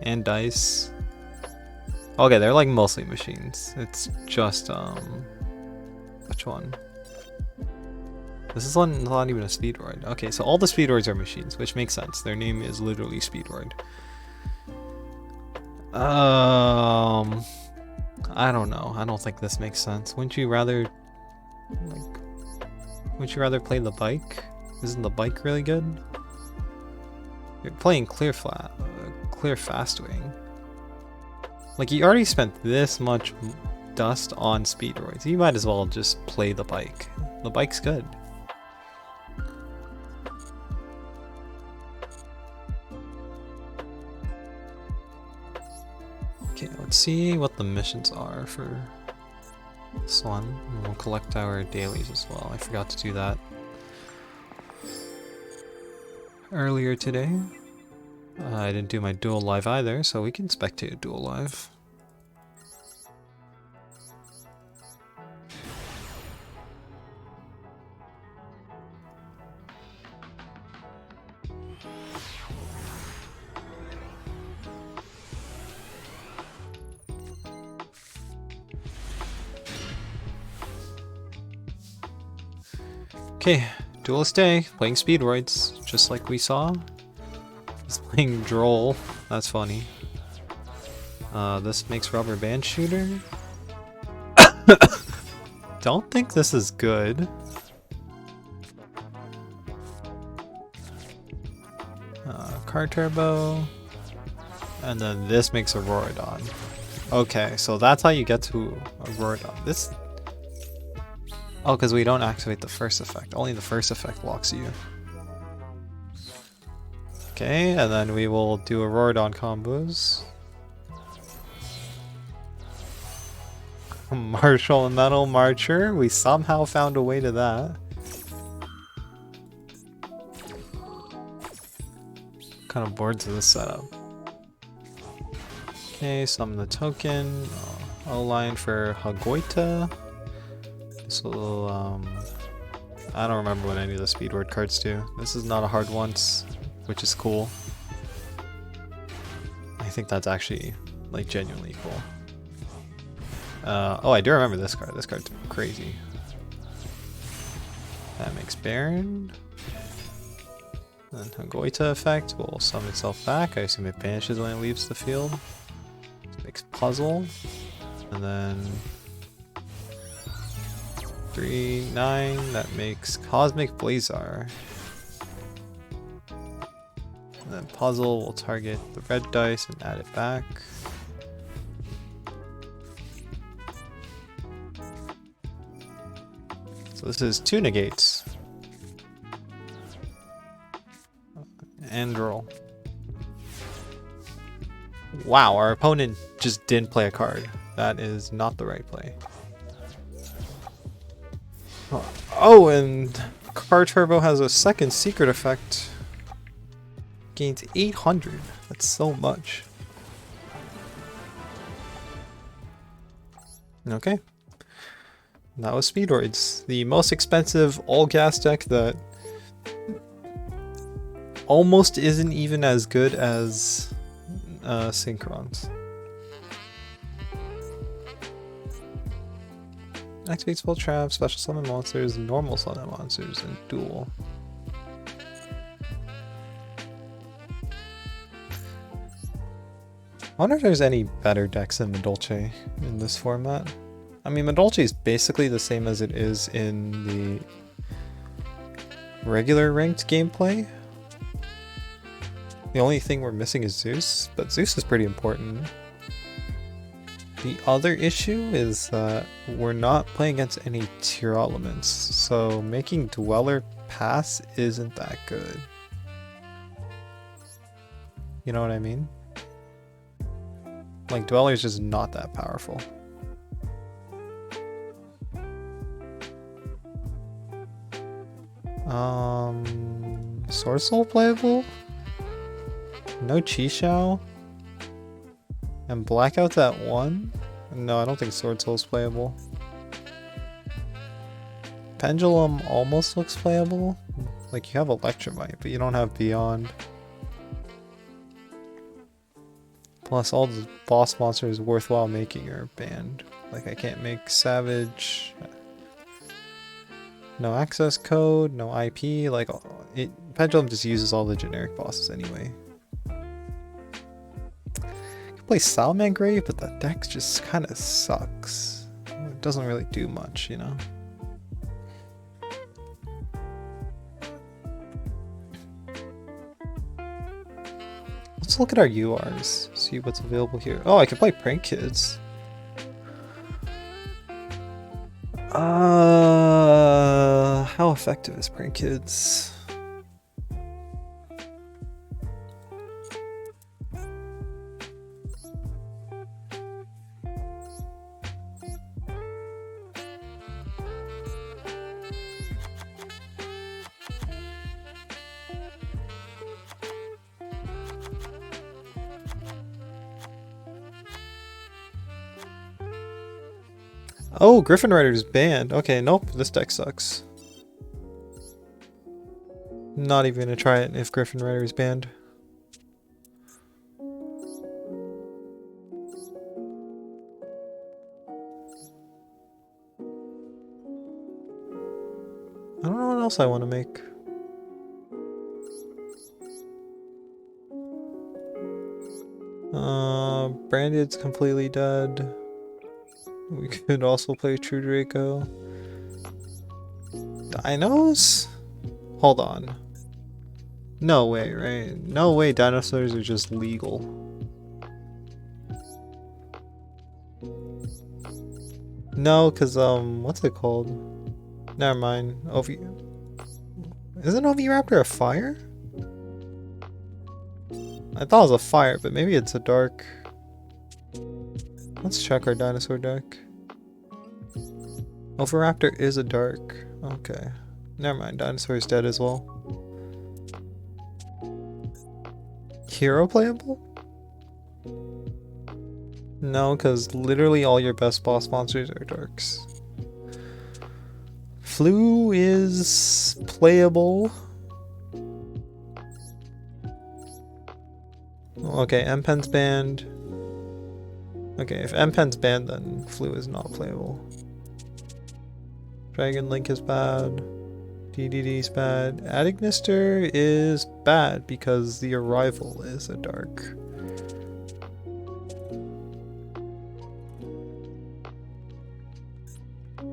and Dice. Okay, they're like mostly machines. It's just, which one? This is not even a Speedroid. Okay, so all the Speedroids are machines, which makes sense. Their name is literally Speedroid. I don't know. I don't think this makes sense. Wouldn't you rather play the bike? Isn't the bike really good? You're playing clear fast wing. Like, you already spent this much dust on Speedroids. You might as well just play the bike. The bike's good. Okay, let's see what the missions are for this one. And we'll collect our dailies as well. I forgot to do that earlier today. I didn't do my Duel live either, so we can spectate a Duel live. Okay, Duelist Day, playing Speedroids, just like we saw. He's playing Droll, that's funny. This makes Rubber Band Shooter. Don't think this is good. Car Turbo. And then this makes Auroradon. Okay, so that's how you get to Auroradon. This... Oh, because we don't activate the first effect. Only the first effect locks you. Okay, and then we will do Auroradon combos. Martial and Metal Marcher. We somehow found a way to that. What kind of boards is this setup? Okay, summon the token. O-line for Hagoita. This will, I don't remember what any of the Speedword cards do. This is not a hard once, which is cool. I think that's actually, like, genuinely cool. Oh, I do remember this card. This card's crazy. That makes Baron. Then Hagoita effect will summon itself back. I assume it banishes when it leaves the field. This makes Puzzle. And then 3/9, that makes Cosmic Blazar. And then Puzzle will target the red dice and add it back. So this is 2 negates. And roll. Wow, our opponent just didn't play a card. That is not the right play. Oh, and Car Turbo has a second secret effect. Gains 800. That's so much. Okay. That was Speedroids. The most expensive all-gas deck that almost isn't even as good as Synchron's. Activate spell traps, special summon monsters, normal summon monsters, and duel. I wonder if there's any better decks than Madolche in this format. I mean, Madolche is basically the same as it is in the regular ranked gameplay. The only thing we're missing is Zeus, but Zeus is pretty important. The other issue is that we're not playing against any tier elements, so making Dweller pass isn't that good. You know what I mean? Like, Dweller's just not that powerful. Sword Soul playable? No Chi-Shao? And Blackout's at 1? No, I don't think Sword Soul's playable. Pendulum almost looks playable. Like, you have Electromite, but you don't have Beyond. Plus, all the boss monsters worthwhile making are banned. Like, I can't make Savage. No access code, no IP, like, Pendulum just uses all the generic bosses anyway. You can play Salman Grave, but the deck just kind of sucks. It doesn't really do much, you know? Let's look at our URs, see what's available here. Oh, I can play Prank Kids. How effective is Prank Kids? Oh, Griffin Rider's banned. Okay, nope, this deck sucks. Not even gonna try it if Griffin Rider is banned. I don't know what else I want to make. Branded's completely dead. We could also play True Draco. Dinos? Hold on. No way, right? No way dinosaurs are just legal. No, cause what's it called? Never mind. Isn't Oviraptor a fire? I thought it was a fire, but maybe it's a dark. Let's check our dinosaur deck. Oviraptor is a dark. Okay. Never mind, dinosaur is dead as well. Hero playable? No, because literally all your best boss monsters are darks. Flu is playable. Okay, M-Pen's banned. Okay, if M-Pen's banned, then Flu is not playable. Dragon Link is bad. DDD is bad. Adignister is bad because the Arrival is a dark.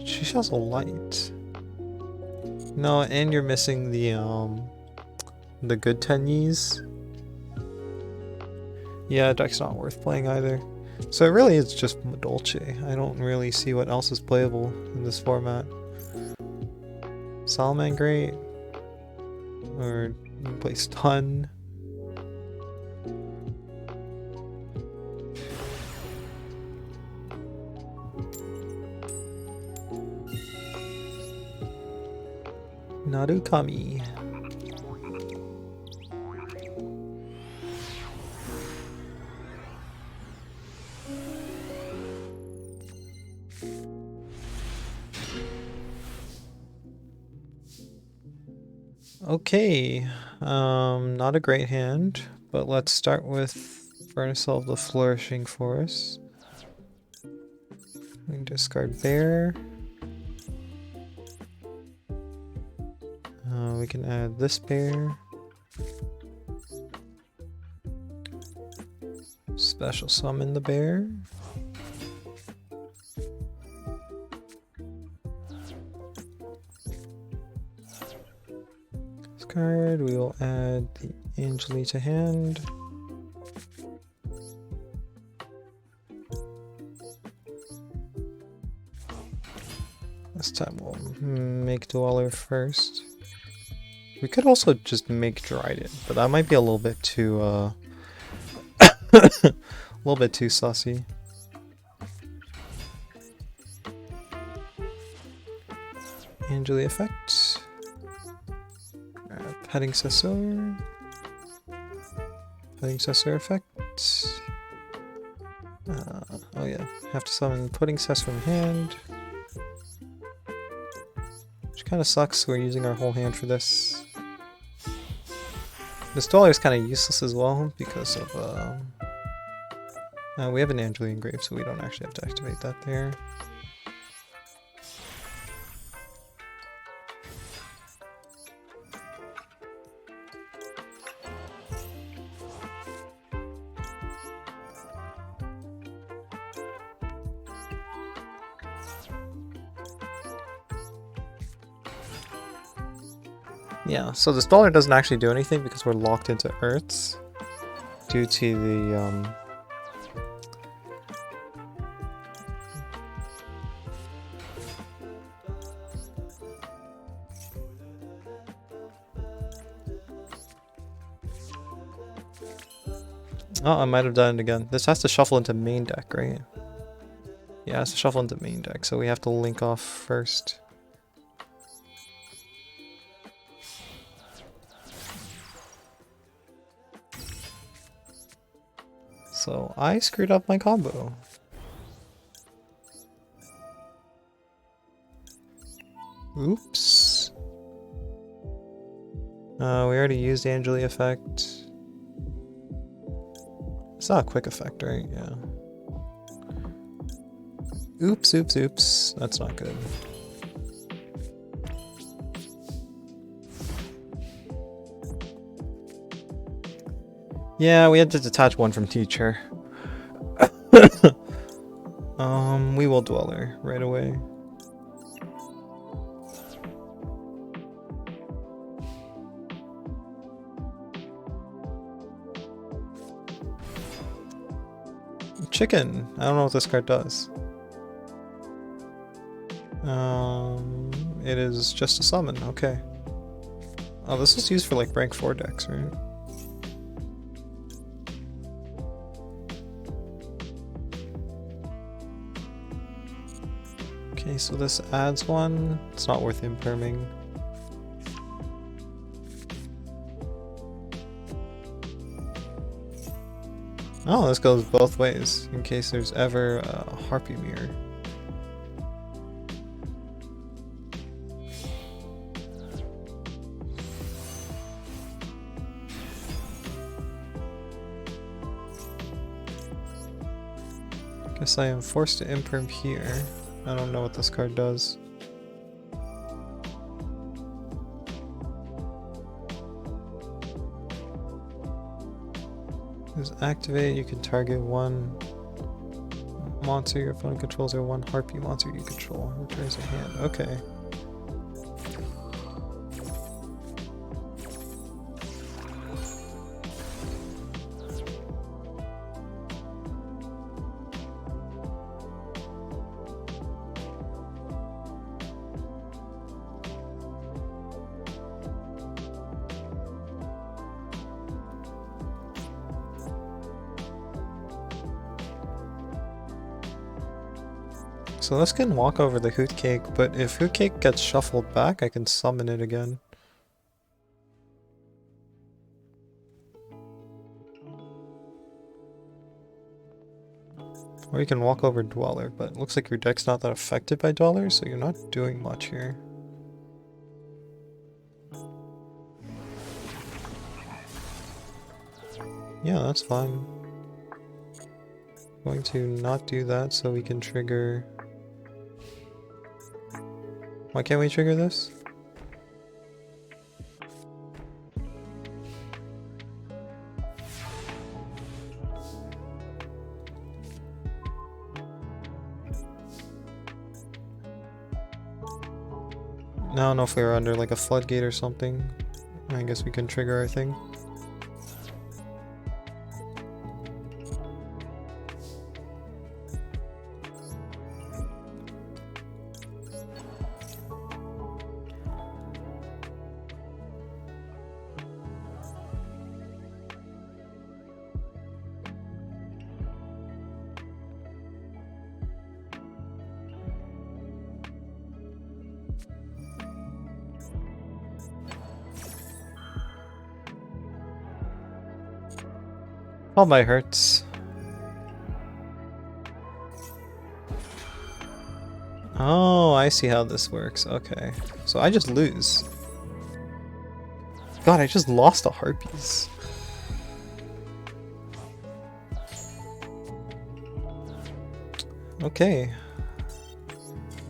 She's also light. No, and you're missing the good Tenyis. Yeah, deck's not worth playing either. So it really is just Madolche. I don't really see what else is playable in this format. Salman Great. Or you can play Stun. Narukami. Okay, not a great hand, but let's start with Furnace of the Flourishing Forest. We can discard Bear. We can add this bear. Special summon the bear. Card, we will add the Angeli to hand. This time we'll make Dweller first. We could also just make Dryden, but that might be a little bit too a little bit too sussy. Angeli effect. Heading Sessor. Heading Sessor effect. Oh yeah, have to summon Pudding Cess from hand. Which kind of sucks, we're using our whole hand for this. This Dweller is kind of useless as well because of we have an Angeli engraved, so we don't actually have to activate that there. Yeah, so this dollar doesn't actually do anything because we're locked into Earths due to the Oh, I might have done it again. This has to shuffle into main deck, right? Yeah, it has to shuffle into main deck, so we have to link off first. So I screwed up my combo. Oops. We already used the Angeli effect. It's not a quick effect, right? Yeah. Oops, oops, oops. That's not good. Yeah, we had to detach one from teacher. We will Dweller right away. Chicken. I don't know what this card does. It is just a summon. Okay. Oh, this is used for like rank 4 decks, right? Okay, so this adds one. It's not worth imperming. Oh, this goes both ways, in case there's ever a Harpy Mirror. Guess I am forced to imperm here. I don't know what this card does. Is activate, you can target one monster your opponent controls or one Harpy monster you control. Returns a hand. Okay. So this can walk over the Hoot Cake, but if Hoot Cake gets shuffled back, I can summon it again. Or you can walk over Dweller, but it looks like your deck's not that affected by Dweller, so you're not doing much here. Yeah, that's fine. Going to not do that so we can trigger... Why can't we trigger this? I don't know if we were under like a floodgate or something. I guess we can trigger our thing. All my hurts. Oh, I see how this works. Okay. So I just lose. God, I just lost to Harpies. Okay.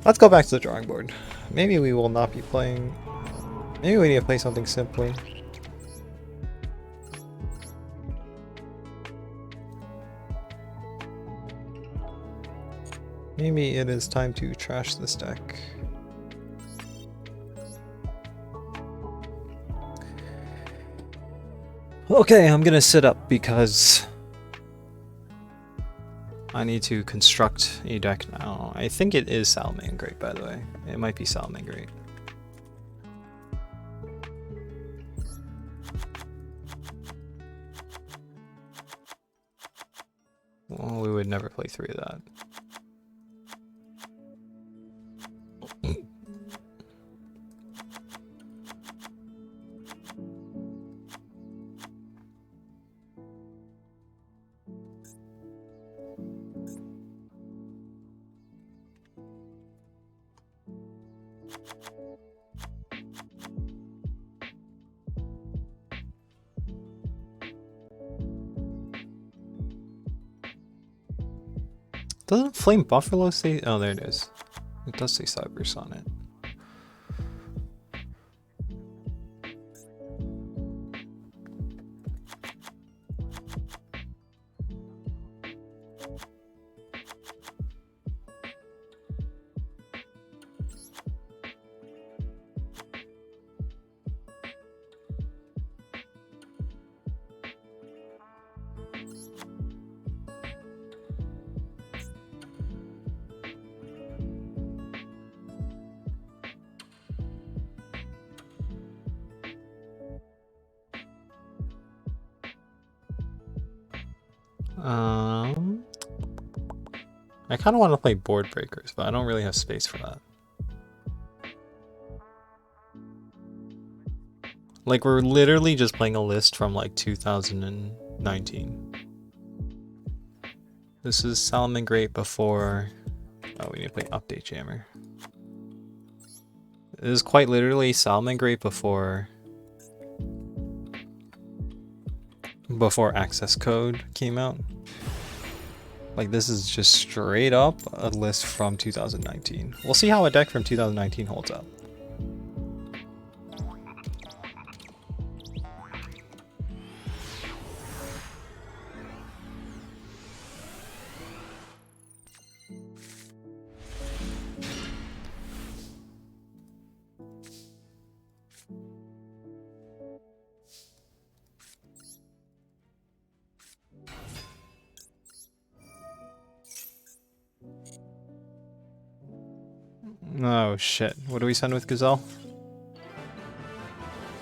Let's go back to the drawing board. Maybe we will not be playing... Maybe we need to play something simply. Maybe it is time to trash this deck. Okay, I'm gonna sit up because I need to construct a deck now. I think it is Salamangreat, by the way. It might be Salamangreat. Well, we would never play 3 of that. Doesn't Flame Buffalo say? Oh, there it is. It does say Cyberse on it. I kind of want to play Board Breakers, but I don't really have space for that. Like, we're literally just playing a list from like 2019. This is Salamangreat before... Oh, we need to play Update Jammer. This is quite literally Salamangreat before access code came out. Like, this is just straight up a list from 2019. We'll see how a deck from 2019 holds up. Oh shit, what do we send with Gazelle?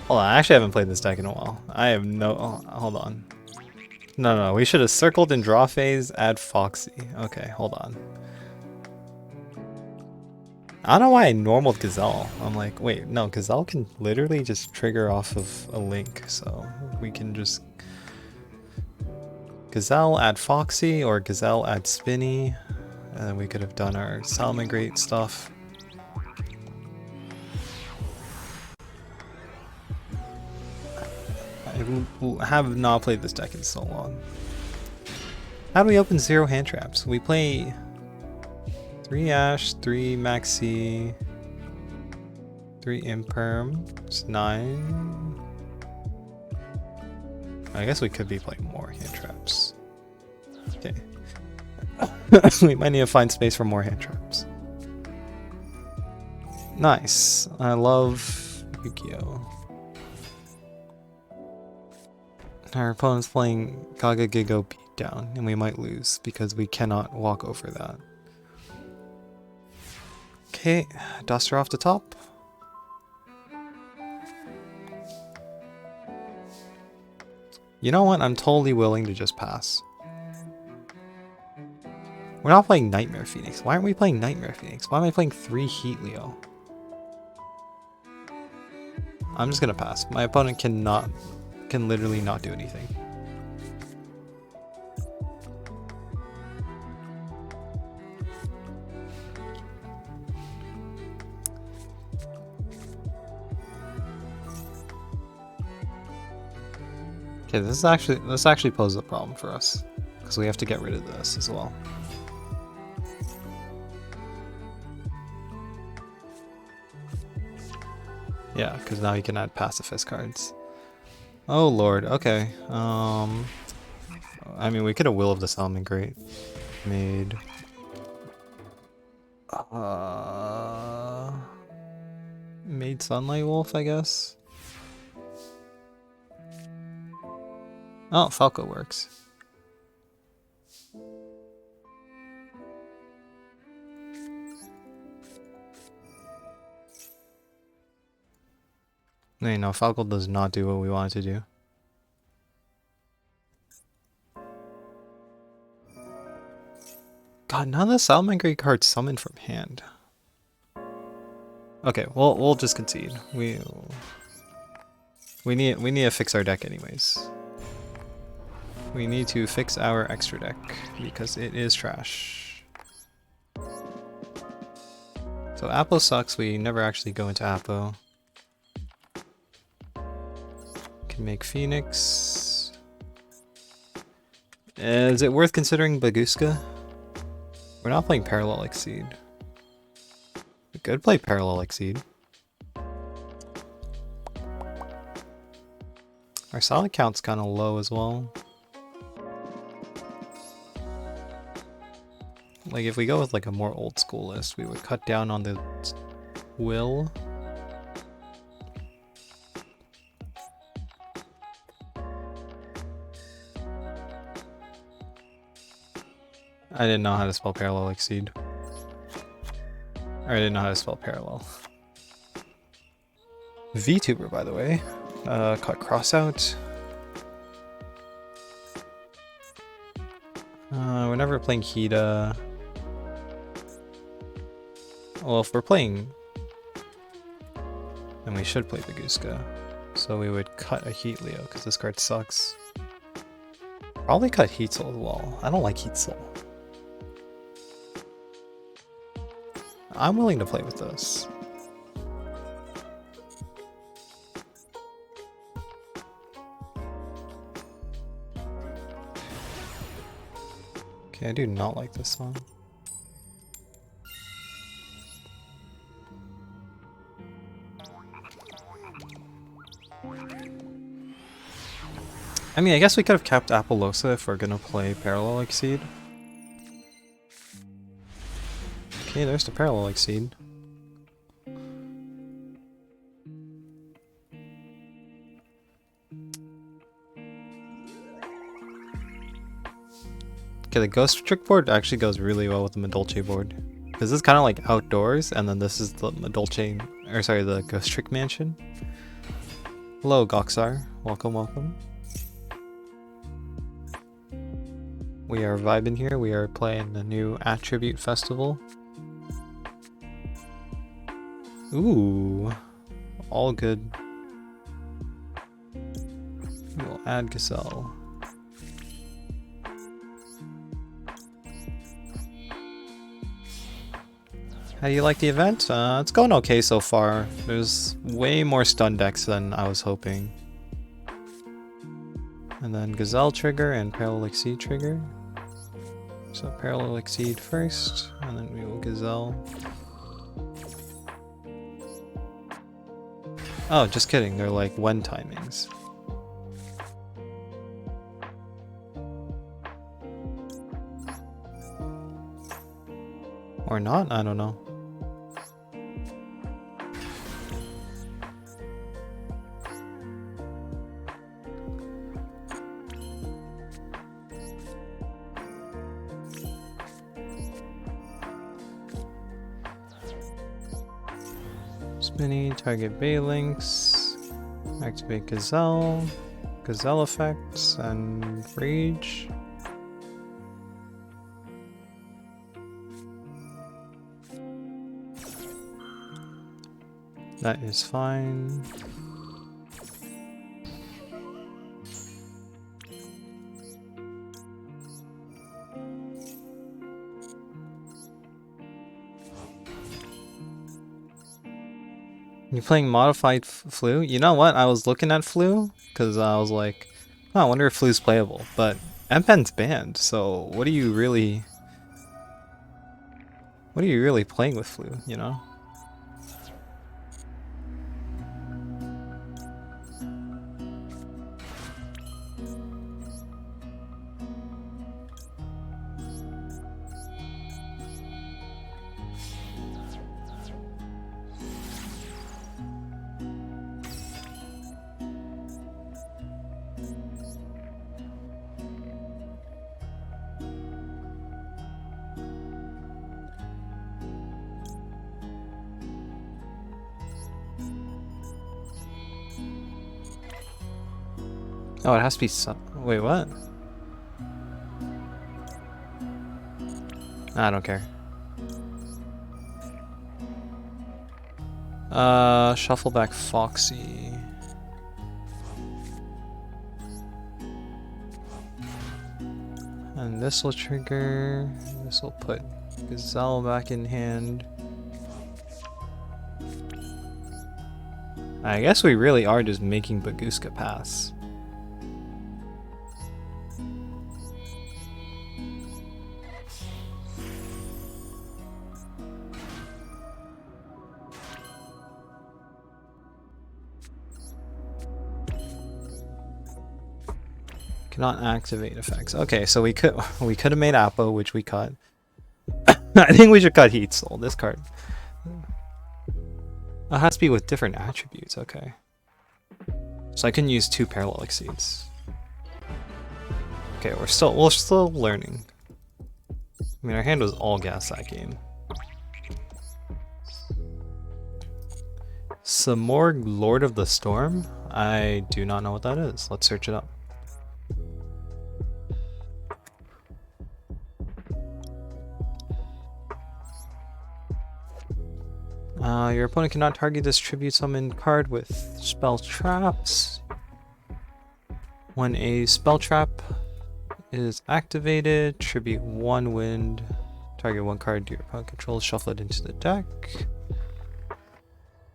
Hold on, I actually haven't played this deck in a while. I have no... Oh, hold on. No, we should have circled in draw phase, add Foxy. Okay, hold on. I don't know why I normaled Gazelle. I'm like, wait, no, Gazelle can literally just trigger off of a link, so we can just... Gazelle add Foxy, or Gazelle add Spinny, and then we could have done our Salamangreat stuff. I have not played this deck in so long. How do we open 0 hand traps? We play 3 Ash, 3 Maxi, 3 Imperm. It's 9. I guess we could be playing more hand traps. Okay. We might need to find space for more hand traps. Nice. I love Yu-Gi-Oh! Our opponent's playing Gaga Gigo Beatdown, and we might lose because we cannot walk over that. Okay, Duster off the top. You know what? I'm totally willing to just pass. We're not playing Nightmare Phoenix. Why aren't we playing Nightmare Phoenix? Why am I playing 3 Heat Leo? I'm just gonna pass. My opponent can literally not do anything. Okay, this actually poses a problem for us because we have to get rid of this as well. Yeah, because now you can add pacifist cards. Oh lord, okay. I mean, we could have Will of the Salamangreat made. Made Sunlight Wolf, I guess. Oh, Falco works. Wait, no, Falco does not do what we want it to do. God, none of the Salamangreat cards summoned from hand. Okay, we'll just concede. We need to fix our deck anyways. We need to fix our extra deck because it is trash. So Appo sucks. We never actually go into Appo. Can make Phoenix. Is it worth considering Baguska? We're not playing Parallel Exceed. We could play Parallel Exceed. Our solid count's kind of low as well. Like if we go with like a more old school list, we would cut down on the will. I didn't know how to spell Parallel Exceed. Or I didn't know how to spell Parallel. VTuber, by the way. Cut cross out. We're never playing Hida. Well, if we're playing, then we should play Baguska. So we would cut a Heat Leo, because this card sucks. Probably cut Heat Soul as well. I don't like Heat Soul. I'm willing to play with this. Okay, I do not like this song. I mean, I guess we could have kept Apollosa if we're gonna play Parallel Exceed. Okay, there's the Parallel Exceed. Okay, the Ghost Trick board actually goes really well with the Madolche board. Because this is kind of like outdoors, and then this is the Madolche, or sorry, the Ghost Trick Mansion. Hello, Goxar. Welcome, welcome. We are vibing here. We are playing the new Attribute Festival. Ooh, all good. We'll add Gazelle. How do you like the event? It's going okay so far. There's way more stun decks than I was hoping. And then Gazelle trigger and Parallel Exceed trigger. So Parallel Exceed first, and then we will Gazelle. Oh, just kidding. They're like when timings. Or not? I don't know. Spinny, target Baylinks, activate Gazelle, Gazelle effects, and Rage. That is fine. You playing modified Flu? You know what? I was looking at Flu because I was like, oh, I wonder if Flu's playable. But M-Pen's banned, so what are you really playing with Flu? You know? Oh, it has to be wait, what? I don't care. Shuffle back Foxy. And this will trigger. This will put Gazelle back in hand. I guess we really are just making Baguska pass. Cannot activate effects. Okay, so we could have made Appo, which we cut. I think we should cut Heat Soul, this card. It has to be with different attributes, okay. So I can use 2 Parallel Exceeds. Okay, we're still learning. I mean, our hand was all gas that game. Some more Lord of the Storm? I do not know what that is. Let's search it up. Your opponent cannot target this tribute summon card with spell traps. When a spell trap is activated, tribute 1 wind, target 1 card to your opponent controls, shuffle it into the deck.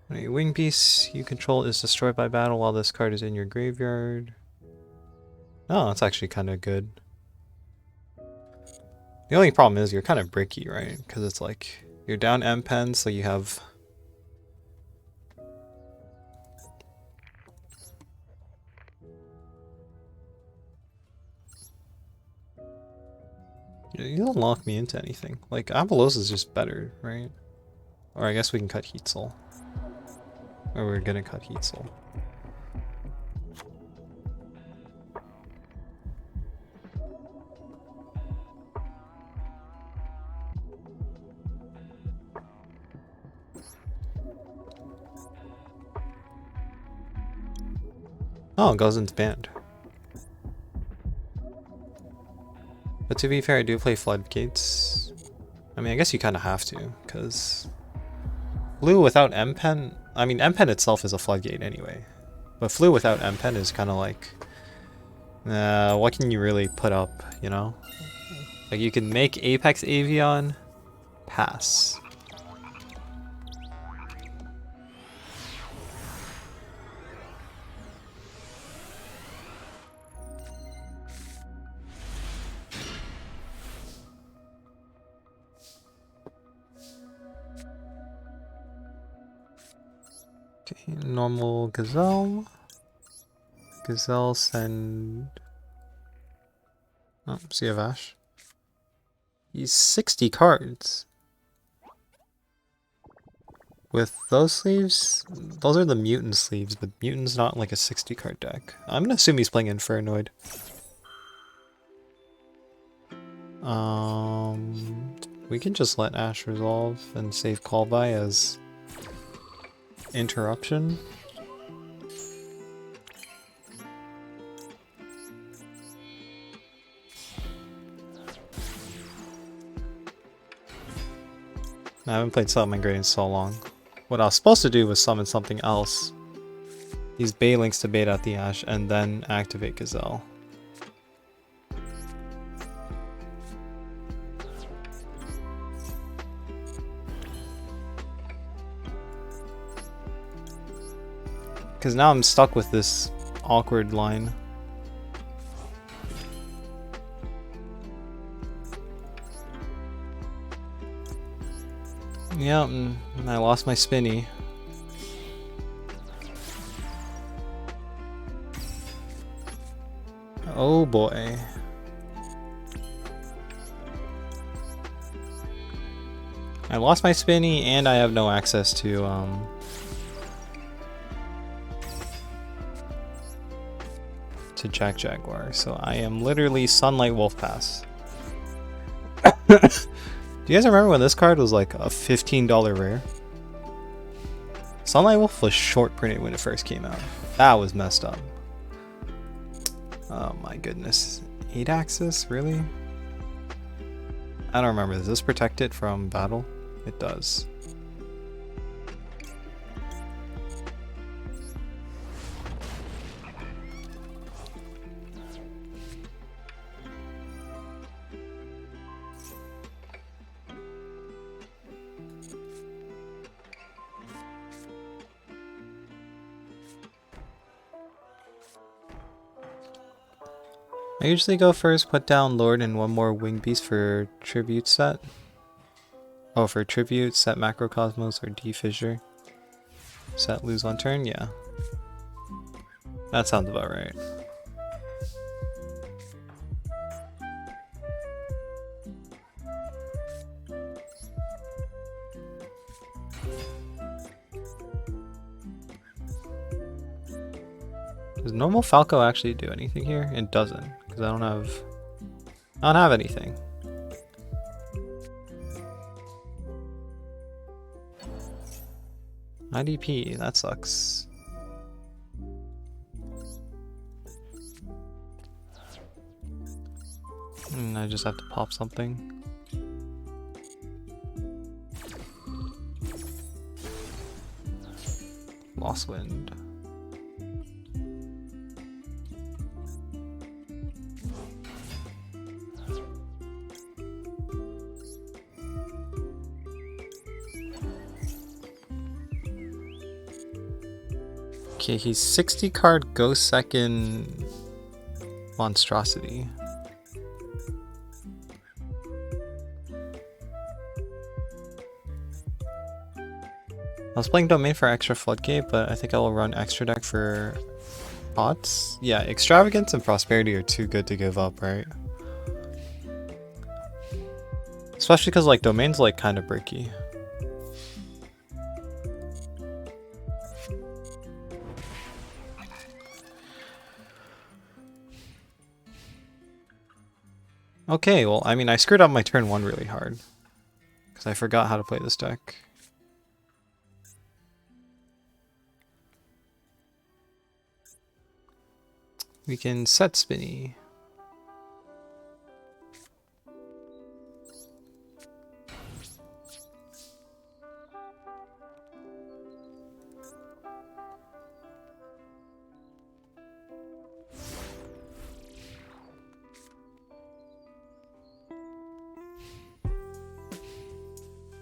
When a wing piece you control is destroyed by battle while this card is in your graveyard. Oh, that's actually kind of good. The only problem is you're kind of bricky, right? Because it's like, you're down M-Pen, so you have... You don't lock me into anything. Like, Apollos is just better, right? Or I guess we can cut Heat Soul. Or we're gonna cut Heat Soul. Oh, it goes into band. But to be fair, I do play Floodgates. I mean, I guess you kind of have to, because Blue without M-Pen, I mean, M-Pen itself is a Floodgate anyway. But Flu without M-Pen is kind of like, what can you really put up, you know? Like, you can make Apex Avion pass. Okay, normal Gazelle. Gazelle send... Oh, Sea of Ash. He's 60 cards. With those sleeves, those are the mutant sleeves, but mutant's not like a 60 card deck. I'm gonna assume he's playing Infernoid. We can just let Ash resolve and save Callby as interruption. I haven't played Summon Grade in so long. What I was supposed to do was summon something else. Use Baylinks to bait out the Ash and then activate Gazelle. Because now I'm stuck with this awkward line. Yeah, and I lost my spinny. Oh boy. I lost my spinny and I have no access to Jack Jaguar, so I am literally Sunlight Wolf Pass. Do you guys remember when this card was like a $15 rare? Sunlight Wolf was short printed when it first came out. That was messed up. Oh my goodness. 8 axis? Really? I don't remember. Does this protect it from battle? It does. I usually go first, put down Lord and one more Winged Beast for Tribute set. Oh, for Tribute, set Macrocosmos or D-Fissure. Set lose on turn, yeah. That sounds about right. Does normal Falco actually do anything here? It doesn't, because I don't have anything. IDP, that sucks. And I just have to pop something. Lost Wind. Okay, he's 60 card Ghost Second Monstrosity. I was playing Domain for extra Floodgate, but I think I will run extra deck for pots. Yeah, Extravagance and Prosperity are too good to give up, right? Especially because like Domain's like kind of bricky. Okay, well, I mean, I screwed up my turn 1 really hard. Because I forgot how to play this deck. We can set Spinny.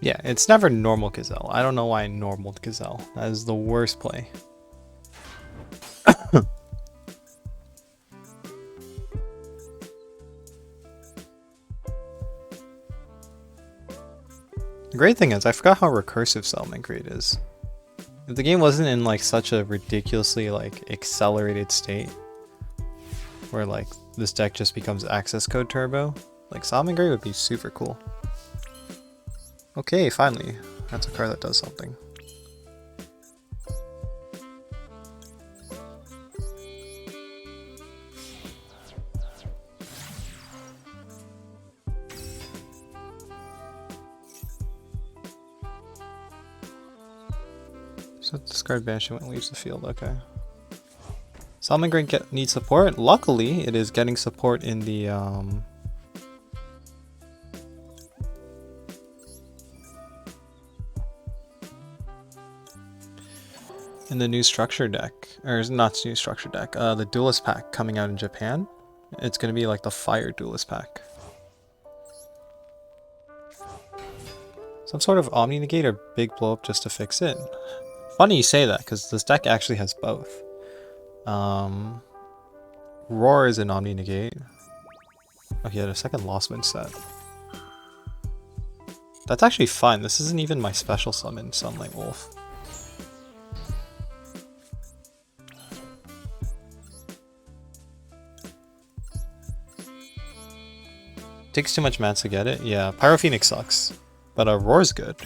Yeah, it's never normal Gazelle. I don't know why I normaled Gazelle. That is the worst play. The great thing is, I forgot how recursive Settlement Grade is. If the game wasn't in like such a ridiculously like accelerated state, where like this deck just becomes access code turbo, like Settlement Grade would be super cool. Okay, finally. That's a card that does something. So discard banishment when it leaves the field, okay. Settlement Grade needs support. Luckily, it is getting support in the new structure deck, or not new structure deck, the Duelist pack coming out in Japan. It's gonna be like the Fire Duelist pack. Some sort of Omni Negate or big blow up just to fix it. Funny you say that, because this deck actually has both. Roar is an Omni Negate. Oh, he had a second Lost Wind set. That's actually fine. This isn't even my special summon, Sunlight Wolf. Takes too much mana to get it. Yeah, Pyro Phoenix sucks. But Roar's good.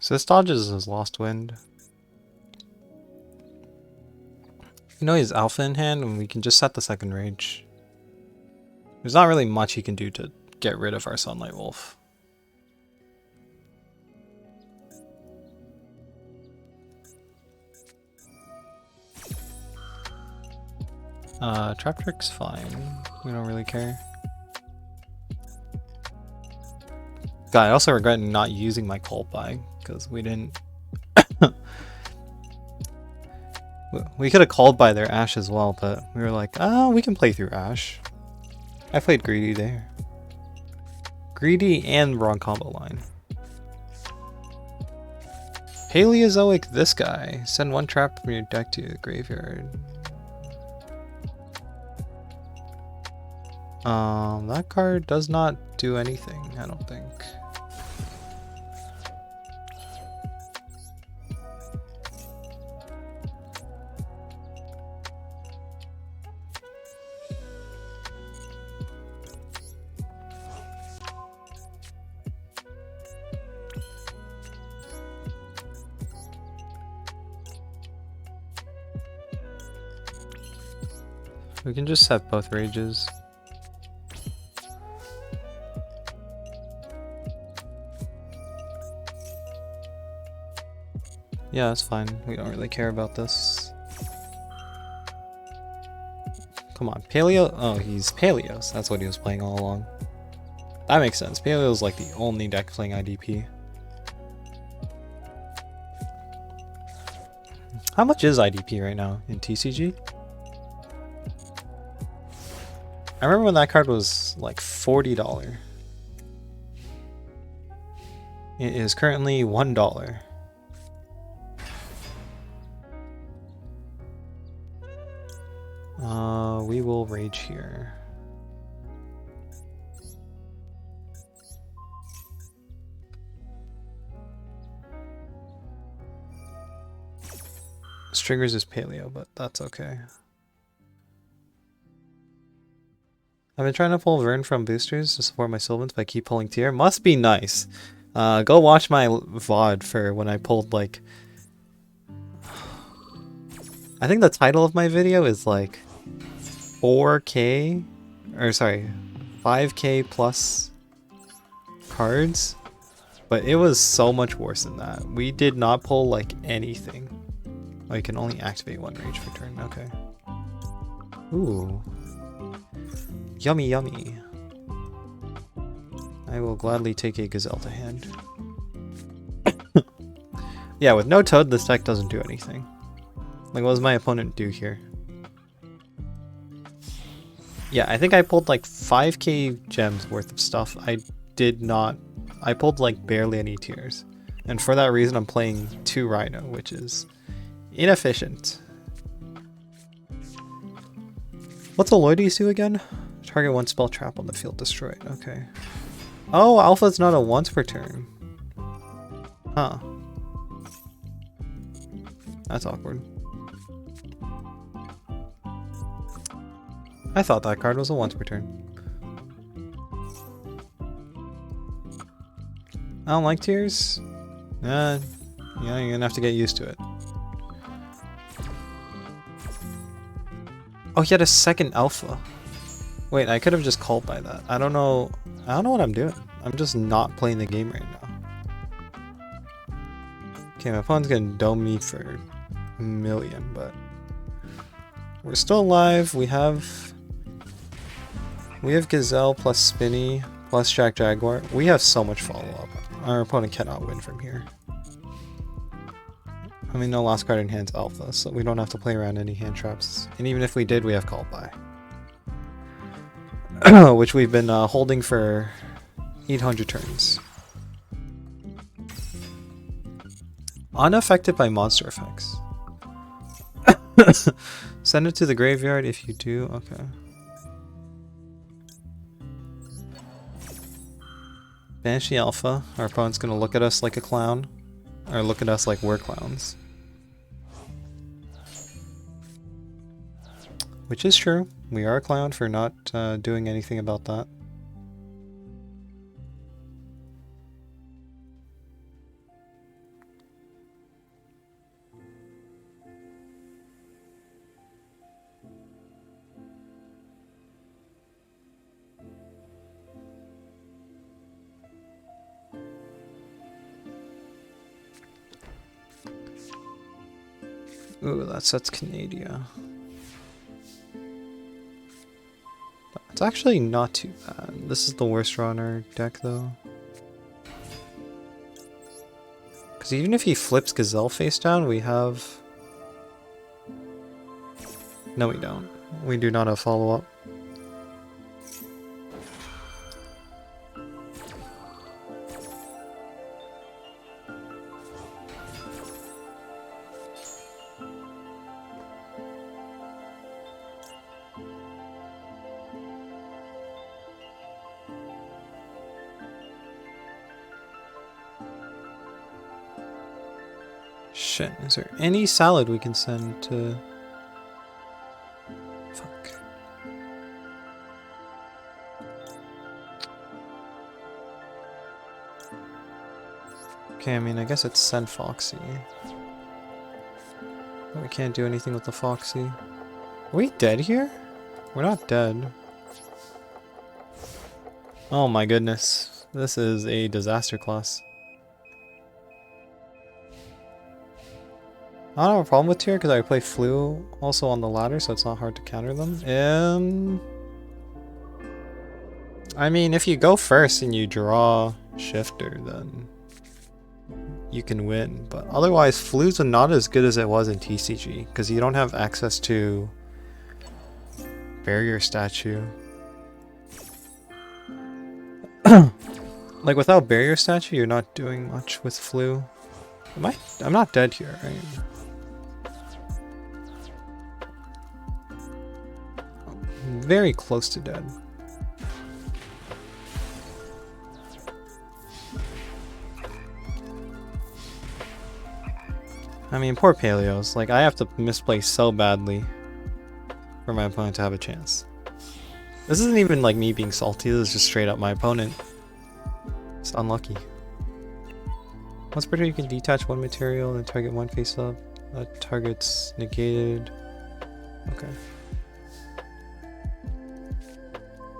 So this dodges his Lost Wind. You know he has Alpha in hand, and we can just set the second rage. There's not really much he can do to get rid of our Sunlight Wolf. Trap Trick's fine. We don't really care. God, I also regret not using my Cold Buy, because we didn't... we could have called by their Ash as well, but we were like, oh, we can play through Ash. I played Greedy there. Greedy and wrong combo line. Paleozoic this guy. Send one trap from your deck to the graveyard. That card does not do anything, I don't think. We can just set both rages. Yeah, that's fine. We don't really care about this. Come on, Paleo? Oh, he's Paleos. That's what he was playing all along. That makes sense. Paleo's like the only deck playing IDP. How much is IDP right now in TCG? I remember when that card was like $40. It is currently $1. We will rage here. This triggers is Paleo, but that's okay. I've been trying to pull Vern from boosters to support my Sylvans, but I keep pulling tier. Must be nice. Go watch my VOD for when I pulled like... I think the title of my video is like 4K, or sorry, 5K plus cards, but it was so much worse than that. We did not pull like anything. Oh, you can only activate one rage per turn. Okay. Ooh. Yummy, yummy. I will gladly take a Gazelle to hand. Yeah, with no Toad, this deck doesn't do anything. Like, what does my opponent do here? Yeah, I think I pulled like 5k gems worth of stuff. I pulled like barely any tiers. And for that reason, I'm playing 2 Rhino, which is inefficient. What's Aloydes do again? Target one spell trap on the field destroyed. Okay. Oh, Alpha's not a once per turn. Huh. That's awkward. I thought that card was a once per turn. I don't like tiers. Yeah, you're gonna have to get used to it. Oh, he had a second Alpha. Wait, I could have just called by that. I don't know what I'm doing. I'm just not playing the game right now. Okay, my opponent's gonna dome me for a million, but we're still alive. We have Gazelle plus Spinny plus Jack Jaguar. We have so much follow-up. Our opponent cannot win from here. I mean, no last card in hand's Alpha, so we don't have to play around any hand traps. And even if we did, we have Call By. Which we've been holding for 800 turns. Unaffected by monster effects. Send it to the graveyard if you do. Okay. Banish the Alpha. Our opponent's gonna look at us like a clown. Or look at us like we're clowns. Which is true. We are a clown for not doing anything about that. Ooh, that sets Canada. It's actually not too bad. This is the worst draw in our deck, though. Because even if he flips Gazelle face down, we have... No, we don't. We do not have follow-up. Shit, is there any salad we can send to... Fuck. Okay, I mean, I guess it's send Foxy. But we can't do anything with the Foxy. Are we dead here? We're not dead. Oh my goodness. This is a disaster class. I don't have a problem with tier because I play Flu also on the ladder, so it's not hard to counter them. I mean, if you go first and you draw Shifter, then you can win. But otherwise, Flu's not as good as it was in TCG because you don't have access to Barrier Statue. Like, without Barrier Statue, you're not doing much with Flu. I'm not dead here, right? Very close to dead. I mean, poor Paleos. Like, I have to misplay so badly for my opponent to have a chance. This isn't even like me being salty, this is just straight up my opponent. It's unlucky. Once per turn you can detach one material and target one face up. That target's negated. Okay.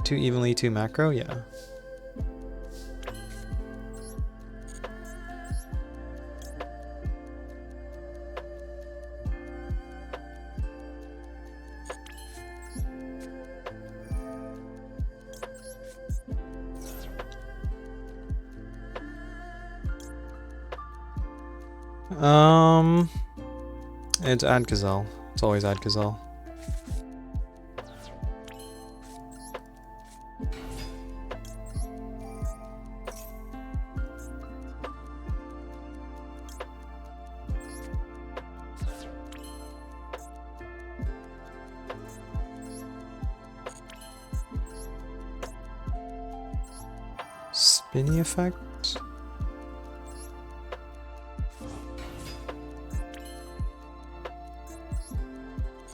2 evenly, 2 macro? Yeah. It's add Gazelle. It's always add Gazelle. Spinny effect?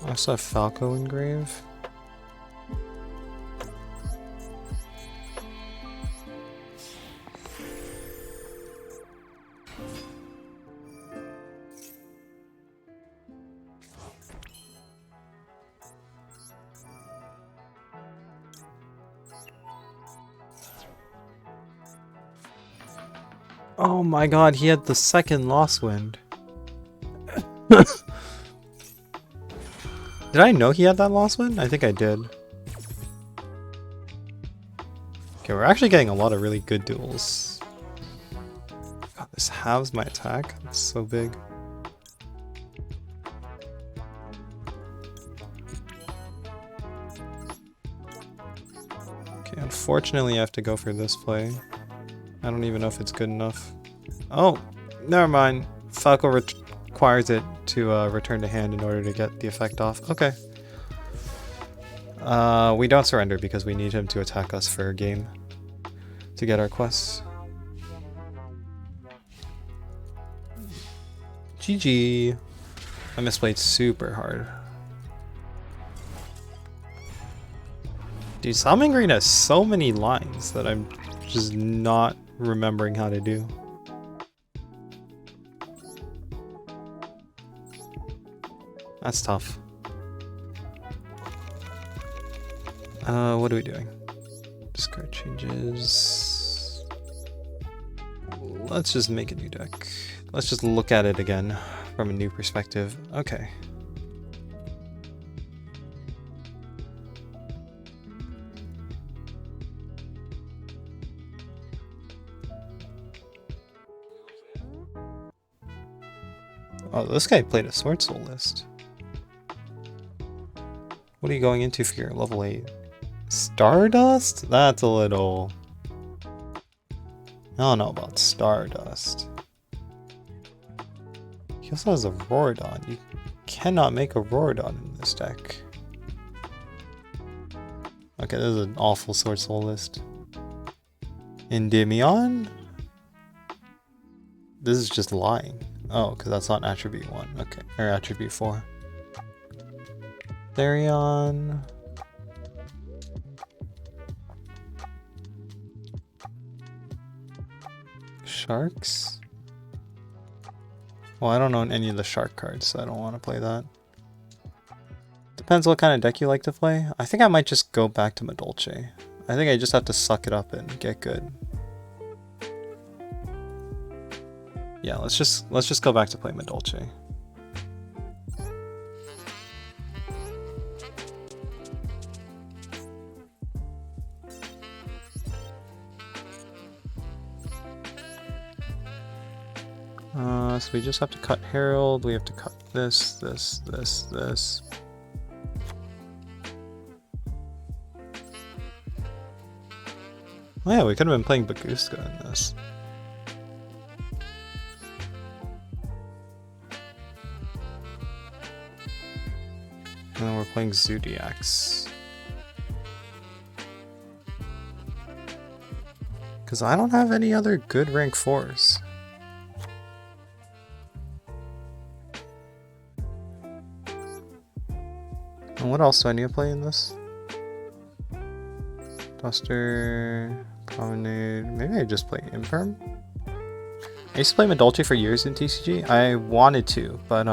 I also have Falco engrave. Oh my god, he had the second Lost Wind. Did I know he had that Lost Wind? I think I did. Okay, we're actually getting a lot of really good duels. God, this halves my attack. That's so big. Okay, unfortunately I have to go for this play. I don't even know if it's good enough. Oh, never mind. Falco requires it to return to hand in order to get the effect off. Okay. We don't surrender because we need him to attack us for a game to get our quests. GG. I misplayed super hard. Dude, Salmon Green has so many lines that I'm just not remembering how to do. That's tough. What are we doing? Discard changes. Let's just make a new deck. Let's just look at it again. from a new perspective. Okay. Oh, this guy played a Sword Soul list. What are you going into for your level 8? Stardust? That's a little... I don't know about Stardust. He also has a Rorodon. You cannot make a Rorodon in this deck. Okay, this is an awful Sword Soul list. Endymion? This is just lying. Oh, because that's not attribute 1. Okay, or attribute 4. Therion. Sharks? Well, I don't own any of the shark cards, so I don't want to play that. Depends what kind of deck you like to play. I think I might just go back to Madolche. I think I just have to suck it up and get good. Yeah, let's just go back to play Madolche. So we just have to cut Herald, we have to cut this. Oh yeah, we could have been playing Baguska in this. And then we're playing Zodiacs. Because I don't have any other good rank 4s. And what else do I need to play in this? Duster, Promenade, maybe I just play Imperm? I used to play Madolche for years in TCG. I wanted to, but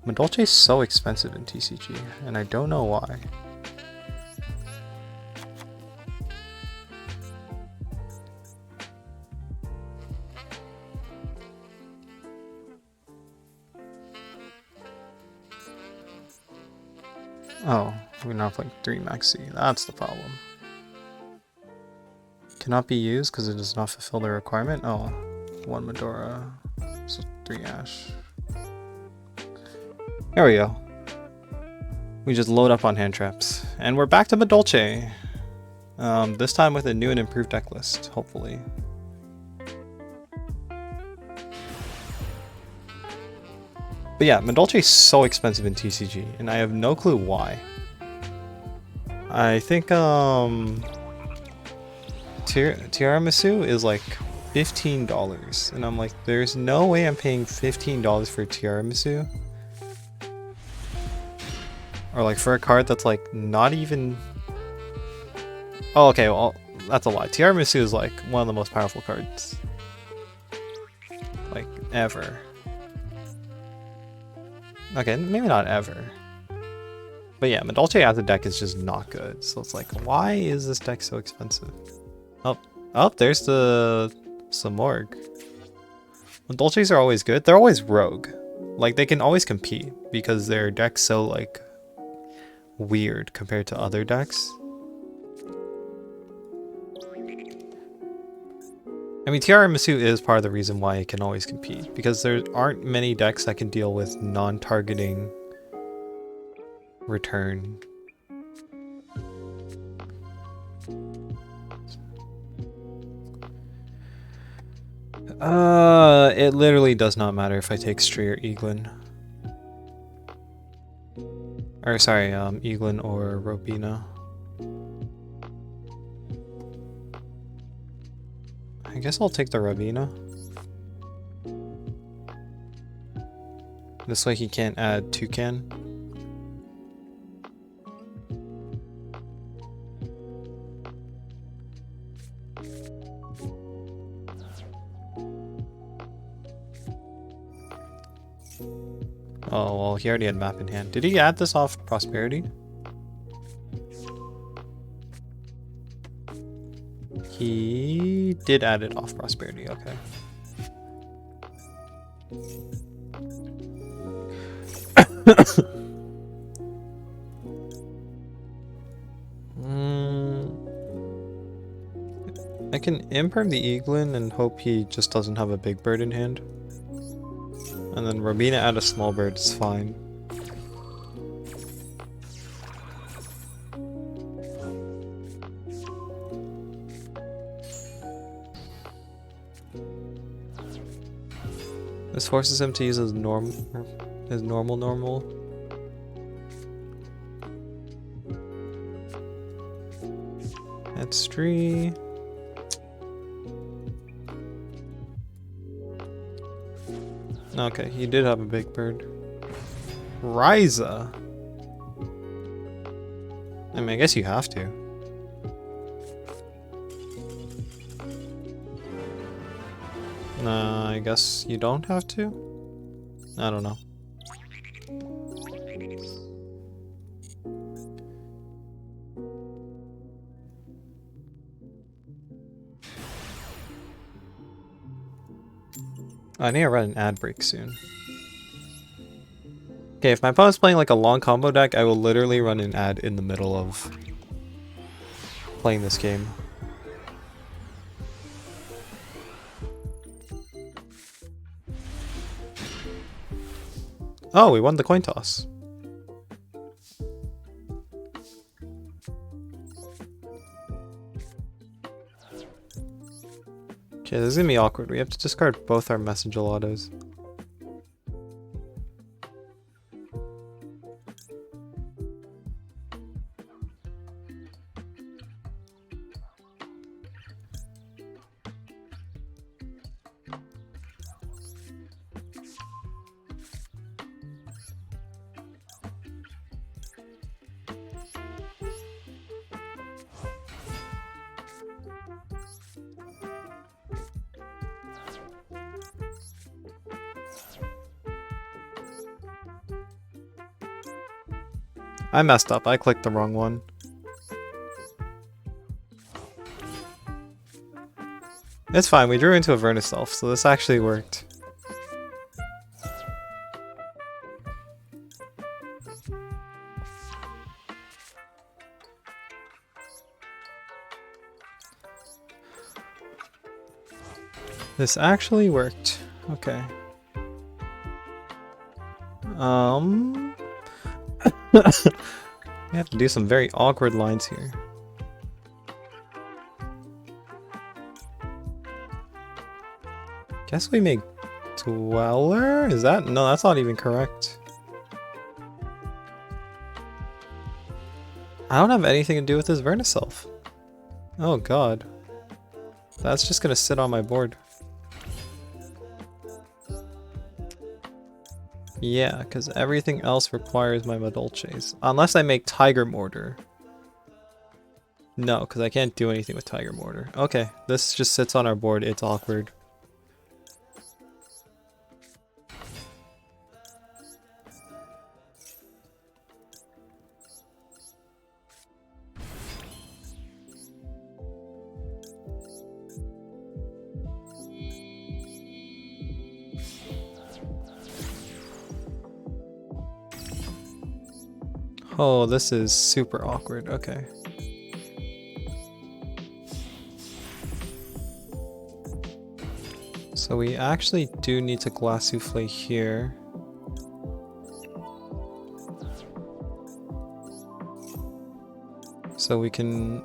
Madolche is so expensive in TCG, and I don't know why. Oh, we're now playing 3 Maxi. That's the problem. Cannot be used because it does not fulfill the requirement. Oh, 1 Medora, so 3 Ash. There we go. We just load up on hand traps. And we're back to Madolche. This time with a new and improved deck list, hopefully. But yeah, Madolche is so expensive in TCG, and I have no clue why. I think Tiramisu is like $15, and I'm like, there's no way I'm paying $15 for Tiramisu. Or like for a card that's like not even... Oh, okay, well, that's a lie. Tiramisu is like one of the most powerful cards. Like, ever. Okay, maybe not ever. But yeah, Madolche as a deck is just not good. So it's like, why is this deck so expensive? Oh, there's the Samorg. Madolches are always good. They're always rogue. Like, they can always compete because their deck's so, like, weird compared to other decks. I mean, Tiramisu is part of the reason why it can always compete, because there aren't many decks that can deal with non-targeting return. It literally does not matter if I take Stree or Eaglin. Or sorry, Eaglin or Robina. I guess I'll take the Robina. This way he can't add Toucan. Oh, well, he already had map in hand. Did he add this off Prosperity? He did add it off Prosperity, okay. I can imperm the Eaglin and hope he just doesn't have a big bird in hand. And then Robina add a small bird is fine. This forces him to use his normal. That's 3. Okay, he did have a big bird. Ryza! I mean, I guess you have to. I guess you don't have to? I don't know. I need to run an ad break soon. Okay, if my opponent's playing like a long combo deck, I will literally run an ad in the middle of playing this game. Oh, we won the coin toss. Okay, this is gonna be awkward. We have to discard both our message autos. I messed up. I clicked the wrong one. It's fine. We drew into a Vernus Elf, so this actually worked. This actually worked. Okay. We have to do some very awkward lines here. Guess we make Dweller? Is that? No, that's not even correct. I don't have anything to do with this Vernus Elf. Oh god. That's just gonna sit on my board. Yeah, because everything else requires my Madolches. Unless I make Tiger Mortar. No, because I can't do anything with Tiger Mortar. Okay, this just sits on our board. It's awkward. Oh, this is super awkward. Okay. So we actually do need to Glass Souffle here. So we can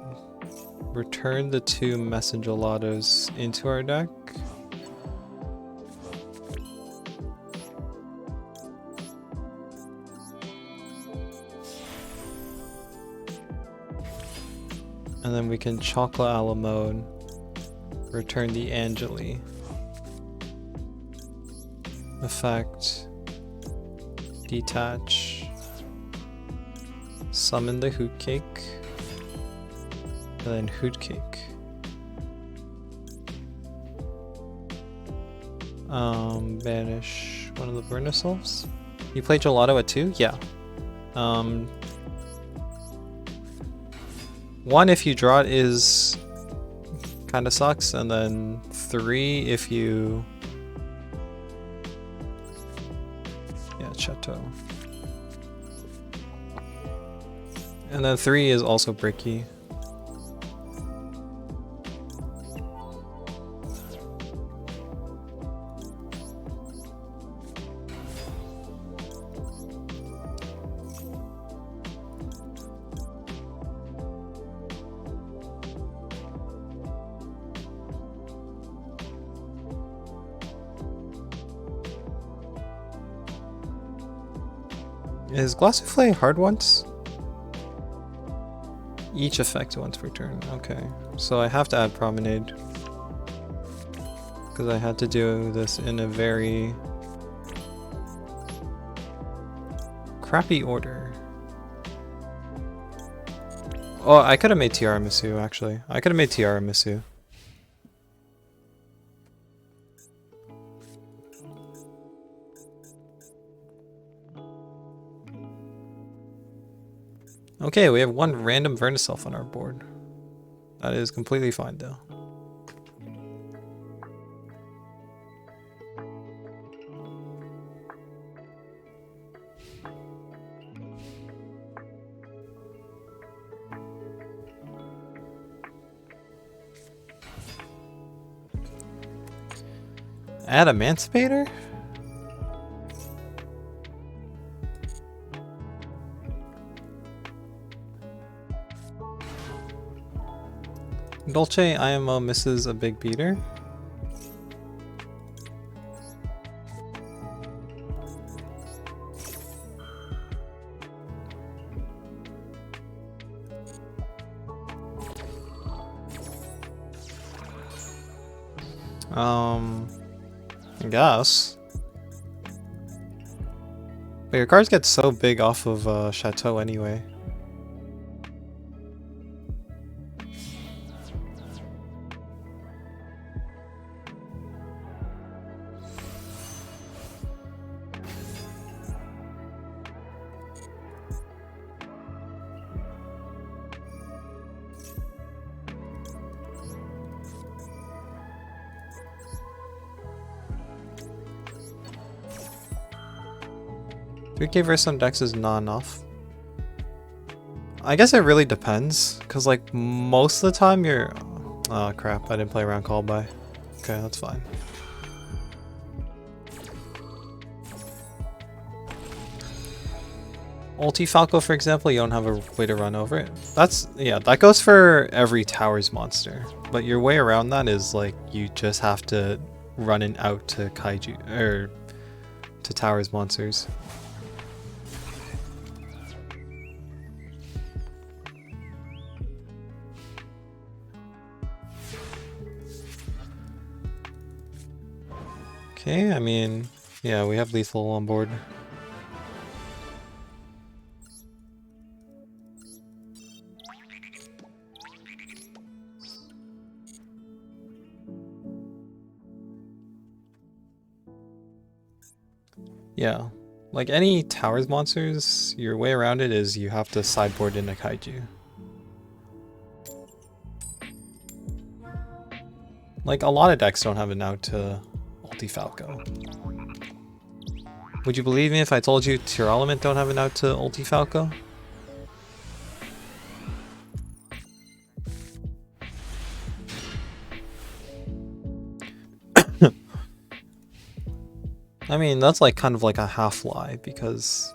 return the 2 Message Gelatos into our deck. And then we can Chocolate Alamode, return the Angeli. Effect, detach, summon the Hoot Cake, and then Hoot Cake. Banish one of the Vernus Elves. You play Gelato at 2? Yeah. 1 if you draw it is kinda sucks, and then 3 if you Chateau. And then 3 is also bricky. Is Glass Souffle hard once? Each effect once per turn. Okay. So I have to add Promenade. Because I had to do this in a very crappy order. Oh, I could have made Tiramisu, actually. I could have made Tiramisu. Okay, we have one random Verniself on our board. That is completely fine, though. Add Emancipator? Dolce IMO misses a big beater. I guess. But your cards get so big off of Chateau anyway. K versus some decks is not enough. I guess it really depends, because like most of the time you're... Oh crap, I didn't play around call by. Okay, that's fine. Ulti Falco, for example, you don't have a way to run over it. That's... yeah, that goes for every Towers monster. But your way around that is like, you just have to run it out to Kaiju... or to Towers monsters. Okay, I mean, yeah, we have lethal on board. Yeah, like any Towers monsters, your way around it is you have to sideboard in a Kaiju. Like a lot of decks don't have it out to Falco. Would you believe me if I told you Tier Element don't have an out to Ulti Falco? I mean, that's like kind of like a half lie because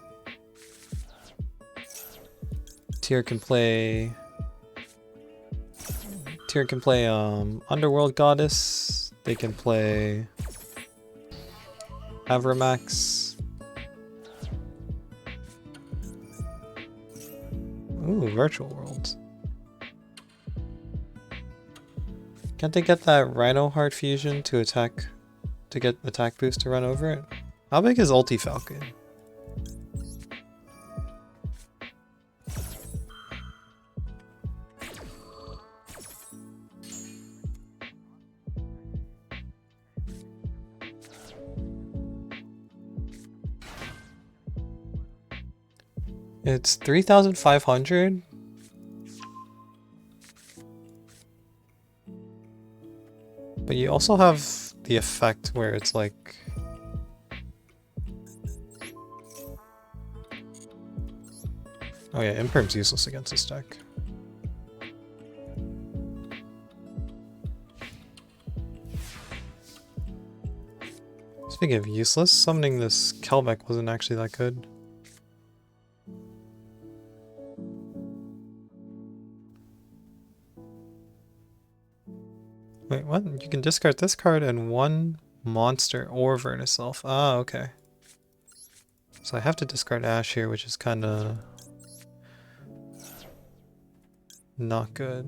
Tier can play Underworld Goddess. They can play Avramax. Ooh, Virtual Worlds. Can't they get that Rhino Heart fusion to attack, to get attack boost to run over it? How big is Ulti Falcon? It's 3,500. But you also have the effect where it's like... Oh yeah, Imperm's useless against this deck. Speaking of useless, summoning this Kelbeck wasn't actually that good. Wait, what? You can discard this card and one monster or Verniself. Ah, okay. So I have to discard Ash here, which is kind of not good.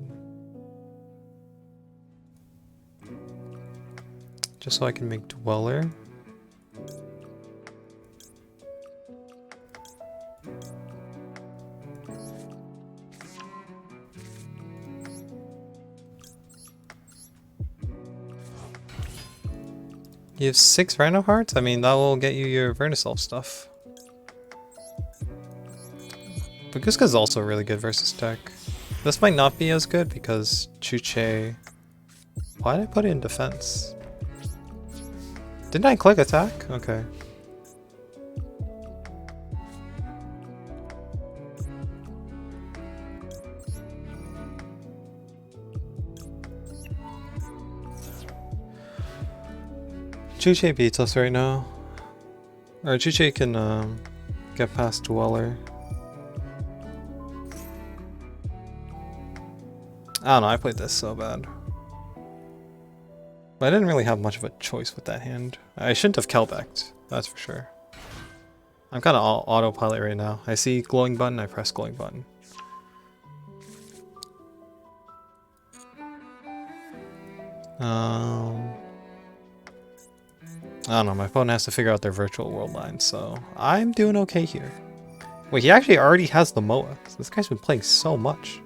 Just so I can make Dweller. You have 6 Rhino Hearts? I mean, that will get you your Verniself stuff. But Guska's also really good versus tech. This might not be as good because Chuche... Why did I put it in defense? Didn't I click attack? Okay. Chuche beats us right now. Or Chuche can get past Dweller. I don't know, I played this so bad. But I didn't really have much of a choice with that hand. I shouldn't have Kelbecked, that's for sure. I'm kind of autopilot right now. I see glowing button, I press glowing button. I don't know, my opponent has to figure out their virtual world line, so I'm doing okay here. Wait, he actually already has the Moa. So this guy's been playing so much.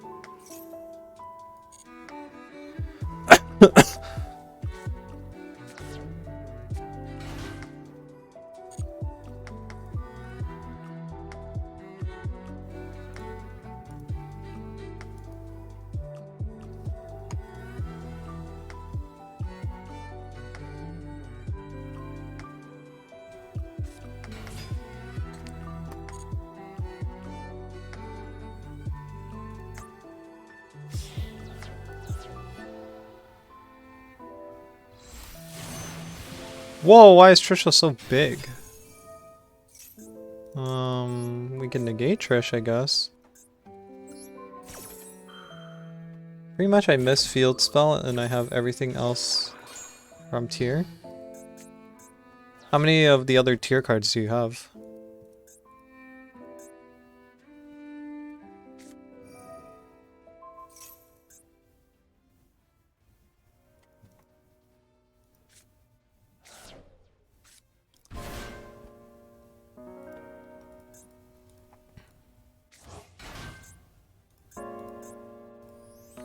Whoa, why is Trisha so big? We can negate Trish, I guess. Pretty much I miss Field Spell and I have everything else from tier. How many of the other tier cards do you have?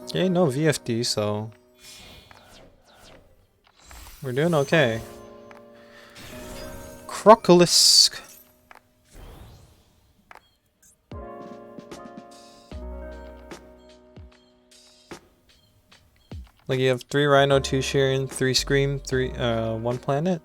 Okay, no VFD, so we're doing okay. Crocolisk. Like you have 3 Rhino, 2 Sheeran, 3 Scream, 1 Planet.